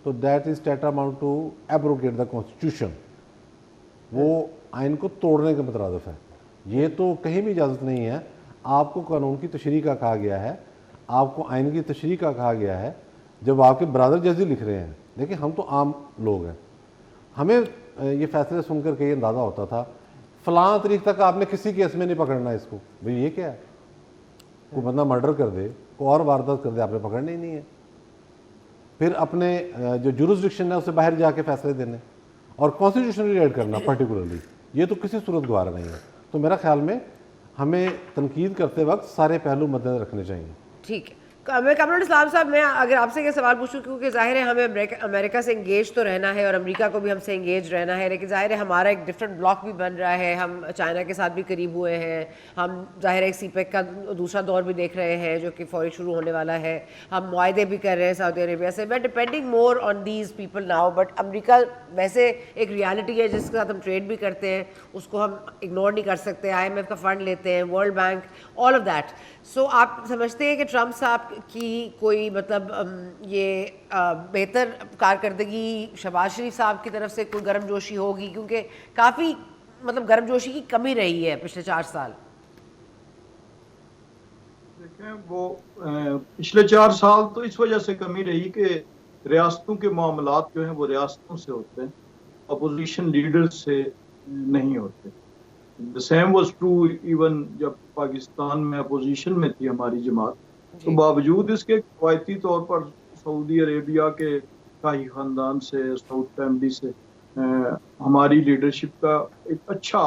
तो that is tantamount to abrogate the constitution. वो आइन को तोड़ने का मतरादफ है। ये तो कहीं भी इजाज़त नहीं है। आपको कानून की तशरीह का कहा गया है, आपको आइन की तशरीह का कहा गया है। जब आपके ब्रदर जज लिख रहे हैं, देखिए हम तो आम लोग हैं, हमें ये फैसले सुनकर के ये अंदाज़ा होता था फ़लाँ तारीख तक आपने किसी केस में नहीं पकड़ना इसको। भाई ये क्या है, कोई बंदा मर्डर कर दे, कोई और वारदात कर दे, आपने पकड़ना ही नहीं है। फिर अपने जो जुरिस्डिक्शन है उससे बाहर जाके फैसले देने और कॉन्स्टिट्यूशन रीराइट करना पर्टिकुलरली, ये तो किसी सूरत गवारा नहीं है। तो मेरा ख्याल में हमें तनकीद करते वक्त सारे पहलू मद्देनजर रखने चाहिए। ठीक है, मैं कमरुल इस्लाम साहब, मैं अगर आपसे ये सवाल पूछूं, क्योंकि जाहिर है हमें अमेरिका से इंगेज तो रहना है और अमेरिका को भी हमसे इंगेज रहना है, लेकिन जाहिर है हमारा एक डिफरेंट ब्लॉक भी बन रहा है। हम चाइना के साथ भी करीब हुए हैं, हम जाहिर है CPEC का दूसरा दौर भी देख रहे हैं जो कि फौरी शुरू होने वाला है। हम मुआहदे भी कर रहे हैं सऊदी अरेबिया से। वे depending more on these people now, but America वैसे एक रियलिटी है जिसके साथ हम ट्रेड भी करते हैं, उसको हम इग्नोर नहीं कर सकते। IMF का फ़ंड लेते हैं, World Bank, all of that. So आप समझते हैं कि ट्रंप साहब की कोई मतलब ये बेहतर कारकर्दगी शहबाज शरीफ साहब की तरफ से कोई गर्मजोशी होगी, क्योंकि काफ़ी मतलब गर्मजोशी की कमी रही है पिछले 4 साल। देखें, वो पिछले 4 साल तो इस वजह से कमी रही कि रियासतों के मामलात जो हैं वो रियासतों से होते हैं, अपोजिशन लीडर्स से नहीं होते। The same was true even जब पाकिस्तान में अपोजिशन में थी हमारी जमात, तो बावजूद इसके रवायती तौर पर सऊदी अरेबिया के शाही ख़ानदान से, सऊद फैमिली से हमारी लीडरशिप का एक अच्छा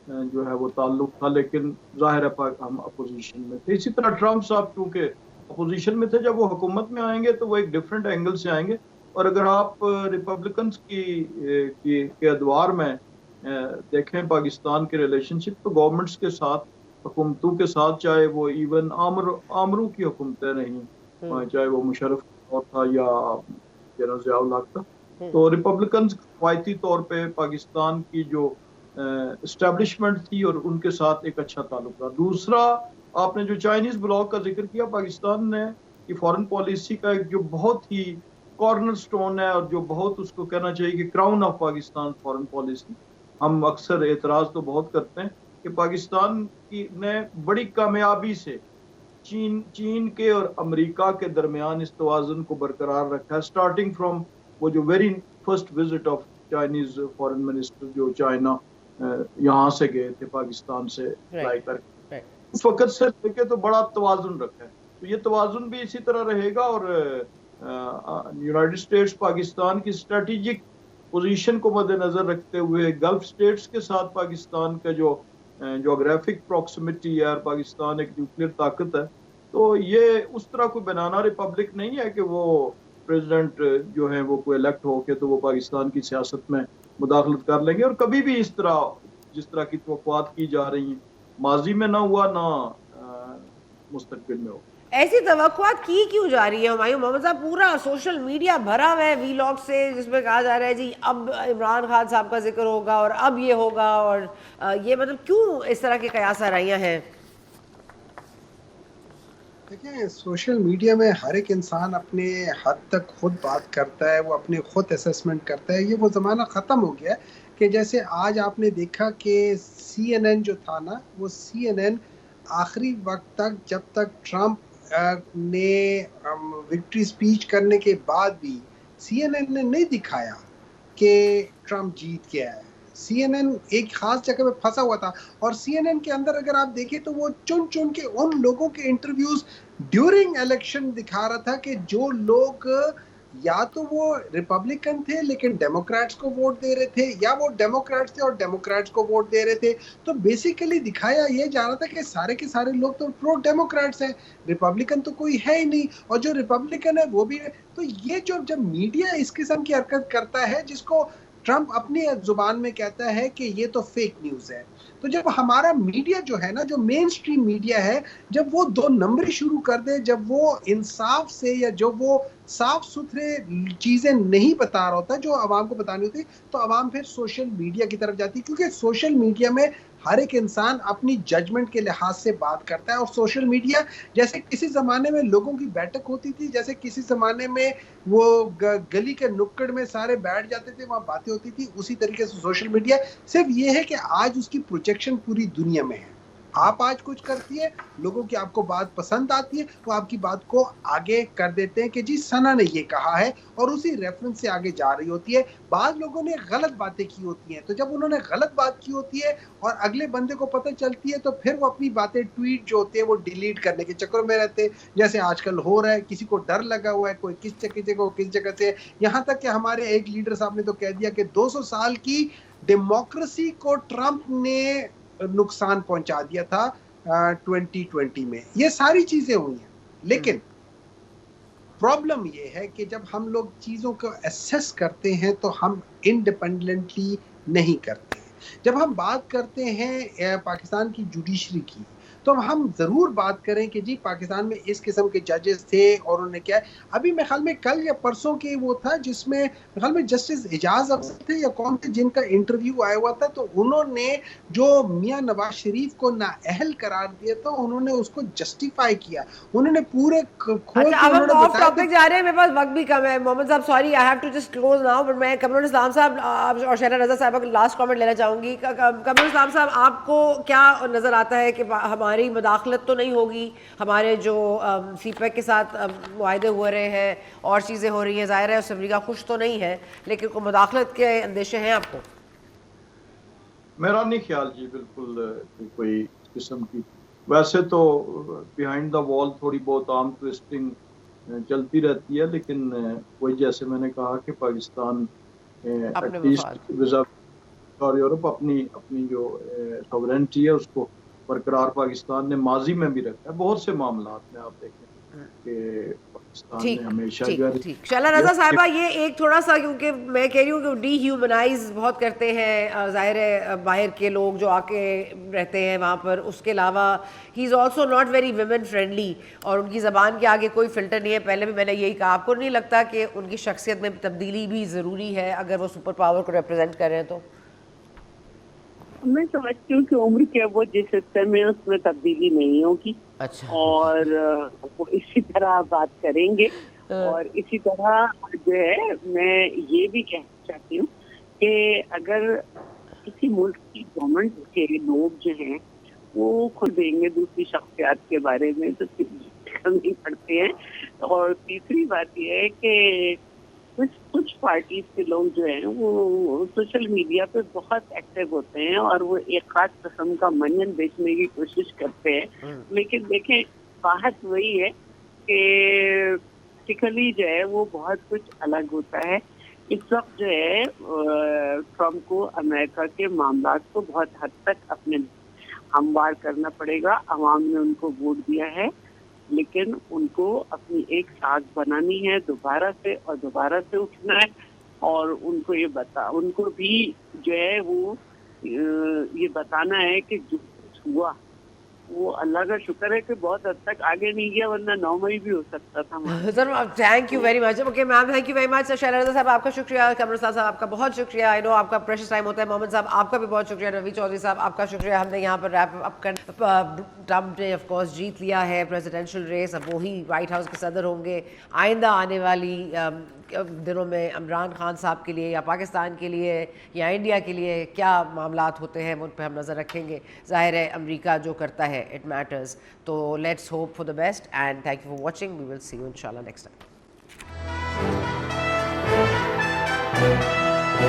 जो है वो ताल्लुक था, लेकिन ज़ाहिर है हम अपोजिशन में थे। इसी तरह ट्रंप साहब चूँकि अपोजिशन में थे, जब वो हुकूमत में आएंगे तो वो एक डिफरेंट एंगल से आएंगे। और अगर आप रिपब्लिकन्स के अदवार में देखें पाकिस्तान के रिलेशनशिप, तो गवर्नमेंट्स के साथ, हुकूमतों के साथ, चाहे वो इवन आमरू की हुकूमतें रहीं, चाहे वो मुशर्रफ था या जनरल ज़िया-उल हक था, तो रिपब्लिकन्स रवायती तौर पे पाकिस्तान की जो एस्टेब्लिशमेंट थी और उनके साथ एक अच्छा ताल्लुक था। दूसरा, आपने जो चाइनीज़ ब्लॉक का जिक्र किया, पाकिस्तान ने की फॉरेन पॉलिसी का एक जो बहुत ही कॉर्नर स्टोन है और जो बहुत उसको कहना चाहिए कि crown of Pakistan foreign policy, हम अक्सर एतराज़ तो बहुत करते हैं कि पाकिस्तान की ने बड़ी कामयाबी से चीन के और अमेरिका के दरमियान इस तवाज़ुन को बरकरार रखा है, स्टार्टिंग फ्रॉम वो जो very first visit of Chinese foreign minister जो चाइना यहाँ से गए थे पाकिस्तान से फ्लाई करके, उस वक्त से लेके तो बड़ा तवाज़ुन रखा है। तो ये तवाज़ुन भी इसी तरह रहेगा और यूनाइटेड स्टेट्स पाकिस्तान की स्ट्रेटेजिक पोजीशन को मद्देनजर रखते हुए गल्फ स्टेट्स के साथ पाकिस्तान का जो जोग्राफिक प्रॉक्सिमिटी है और पाकिस्तान एक न्यूक्लियर ताकत है, तो ये उस तरह कोई बनाना रिपब्लिक नहीं है कि वो प्रेसिडेंट जो है वो कोई इलेक्ट होके तो वो पाकिस्तान की सियासत में मुदाखलत कर लेंगे। और कभी भी इस तरह जिस तरह की तवक्कुआत की जा रही हैं, माजी में ना हुआ, ना मुस्तकबिल में हो। ऐसी तवक्कुआत की क्यों जा रही है हुमायूं मोहम्मद साहब? पूरा सोशल मीडिया भरा हुआ है वीलॉग से, जिसमें कहा जा रहा है जी अब इमरान खान साहब का जिक्र होगा और अब ये होगा, और ये मतलब क्यों इस तरह की कयास आराइयाँ हैं? देखिए, सोशल मीडिया में हर एक इंसान अपने हद तक खुद बात करता है, वो अपने खुद असेसमेंट करता है। ये वो ज़माना ख़त्म हो गया है कि जैसे आज आपने देखा कि CNN जो था ना, वो CNN आखिरी वक्त तक, जब तक ट्रंप ने विक्ट्री स्पीच करने के बाद भी CNN ने नहीं दिखाया कि ट्रंप जीत गया है। CNN एक खास जगह पे फंसा हुआ था और CNN के अंदर अगर आप देखें तो वो चुन चुन के उन लोगों के इंटरव्यूज ड्यूरिंग इलेक्शन दिखा रहा था कि जो लोग या तो वो रिपब्लिकन थे लेकिन डेमोक्रेट्स को वोट दे रहे थे, या वो डेमोक्रेट्स थे और डेमोक्रेट्स को वोट दे रहे थे। तो बेसिकली दिखाया ये जा रहा था कि सारे के सारे लोग तो प्रो डेमोक्रेट्स हैं, रिपब्लिकन तो कोई है ही नहीं, और जो रिपब्लिकन है वो भी है। तो ये जो जब मीडिया इस किस्म की हरकत करता है, जिसको ट्रंप अपनी जुबान में कहता है कि ये तो फेक न्यूज है, तो जब हमारा मीडिया जो है ना, जो मेन स्ट्रीम मीडिया है, जब वो दो नंबरी शुरू कर दे, जब वो इंसाफ से या जो वो साफ सुथरे चीजें नहीं बता रहा होता जो आवाम को बतानी होती, तो आवाम फिर सोशल मीडिया की तरफ जाती है, क्योंकि सोशल मीडिया में हर एक इंसान अपनी जजमेंट के लिहाज से बात करता है। और सोशल मीडिया जैसे किसी जमाने में लोगों की बैठक होती थी, जैसे किसी जमाने में वो गली के नुक्कड़ में सारे बैठ जाते थे, वहां बातें होती थी, उसी तरीके से सोशल मीडिया सिर्फ ये है कि आज उसकी प्रोजेक्शन पूरी दुनिया में है। आप आज कुछ करती है, लोगों की आपको बात पसंद आती है, तो आपकी बात को आगे कर देते हैं कि जी सना ने ये कहा है, और उसी रेफरेंस से आगे जा रही होती है। बाद लोगों ने गलत बातें की होती हैं, तो जब उन्होंने गलत बात की होती है और अगले बंदे को पता चलती है, तो फिर वो अपनी बातें ट्वीट जो होते हैं वो डिलीट करने के चक्कर में रहते हैं, जैसे आजकल हो रहा है। किसी को डर लगा हुआ है, कोई किस जगह से, यहाँ तक कि हमारे एक लीडर साहब ने तो कह दिया कि 200 साल की डेमोक्रेसी को ट्रंप ने नुकसान पहुंचा दिया था 2020 में। ये सारी चीजें हुई हैं, लेकिन प्रॉब्लम ये है कि जब हम लोग चीजों को एसेस करते हैं तो हम इंडिपेंडेंटली नहीं करते। जब हम बात करते हैं पाकिस्तान की जुडिशरी की, तो हम जरूर बात करें कि जी पाकिस्तान में इस किस्म के जजेस थे और उन्होंने क्या है। अभी मेरे ख्याल में कल या परसों के वो था जिसमें मेरे ख्याल में जस्टिस एजाज अफजल थे या कौन थे जिनका इंटरव्यू आया हुआ था, तो उन्होंने जो मियां नवाज शरीफ को नाअहल करार दिया था, उन्होंने उसको जस्टिफाई किया, उन्होंने पूरे खोल के उन्होंने ऑफ टॉपिक जा रहे हैं, मेरे पास वक्त भी कम है। Mohammad Sahab sorry, I have to just close now, but मैं कमरुल इस्लाम साहब और शहरा रजा साहब का लास्ट कमेंट लेना चाहूंगी। कमरुल इस्लाम साहब, आपको क्या नजर आता है कि हमारी मुदाखलत तो नहीं होगी, हमारे जो सीपैक के साथ मुआहदे हो रहे हैं और चीज़ें हो रही हैं, ज़ाहिर है उससे अमरीका खुश तो नहीं है, लेकिन कोई मुदाखलत के अंदेशे हैं आपको? मेरा नहीं ख्याल जी बिल्कुल कोई इस किस्म की। वैसे तो बिहाइंड द वॉल थोड़ी बहुत आर्म ट्विस्टिंग चलती रहती है, लेकिन वही जैसे मैंने कहा कि पाकिस्तान एटलीस्ट और यूरोप अपनी जो सॉवरेनिटी है उसको बरकरार पाकिस्तान ने माजी में भी रखा है। बहुत से मामलात में आप देखें कि पाकिस्तान ने हमेशा शैला रजा साहिबा, ये एक थोड़ा सा, क्योंकि मैं कह रही हूँ कि डीह्यूमनाइज बहुत करते हैं ज़ाहिर है बाहर के लोग जो आके रहते हैं वहाँ पर, उसके अलावा he is also not very women friendly और उनकी ज़बान के आगे कोई फ़िल्टर नहीं है। पहले भी मैंने यही कहा, आपको नहीं लगता कि उनकी शख्सियत में तब्दीली भी ज़रूरी है अगर वो सुपर पावर को रिप्रेजेंट कर रहे हैं? तो मैं समझती हूँ कि उम्र के वो जिस हिस्से में उसमें तब्दीली नहीं होगी। अच्छा। और वो इसी तरह बात करेंगे और इसी तरह जो है मैं ये भी कहना चाहती हूँ कि अगर किसी मुल्क की गवर्नमेंट के लोग जो हैं वो खुद देंगे दूसरी शख्सियात के बारे में तो नहीं पड़ते हैं। और तीसरी बात यह है कि कुछ पार्टीज के लोग जो हैं वो सोशल मीडिया पे बहुत एक्टिव होते हैं और वो एक खास किस्म का मनन बेचने की कोशिश करते हैं। लेकिन देखें, बात वही है कि टिकली जो है वो बहुत कुछ अलग होता है। इस वक्त जो है ट्रम्प को अमेरिका के मामलात को बहुत हद तक अपने हमवार करना पड़ेगा। अवाम ने उनको वोट दिया है, लेकिन उनको अपनी एक साख बनानी है दोबारा से उठना है और उनको भी जो है वो ये बताना है कि जो कुछ हुआ वो अल्लाह का शुक्र है कि बहुत हद तक आगे नहीं गया, वरना 9 मई भी हो सकता था। Sir thank you very much. Okay ma'am, thank you very much. Shaila Raza साहब आपका शुक्रिया, कमरुल साहब आपका बहुत शुक्रिया। आई नो आपका प्रेशियस टाइम होता है। मोहम्मद साहब आपका भी बहुत शुक्रिया। रवि चौधरी साहब आपका शुक्रिया। हमने यहाँ पर रैप अप कर, ट्रम्प ने ऑफ कोर्स जीत लिया है प्रेसिडेंशियल रेस, अब वही वाइट हाउस के सदर होंगे। आइंदा आने वाली दिनों में इमरान खान साहब के लिए या पाकिस्तान के लिए या इंडिया के लिए क्या मामलात होते हैं उन पर हम नज़र रखेंगे। ज़ाहिर है अमेरिका जो करता है इट मैटर्स, तो let's hope for the best and thank you for watching. We will see you इंशाल्लाह नेक्स्ट टाइम।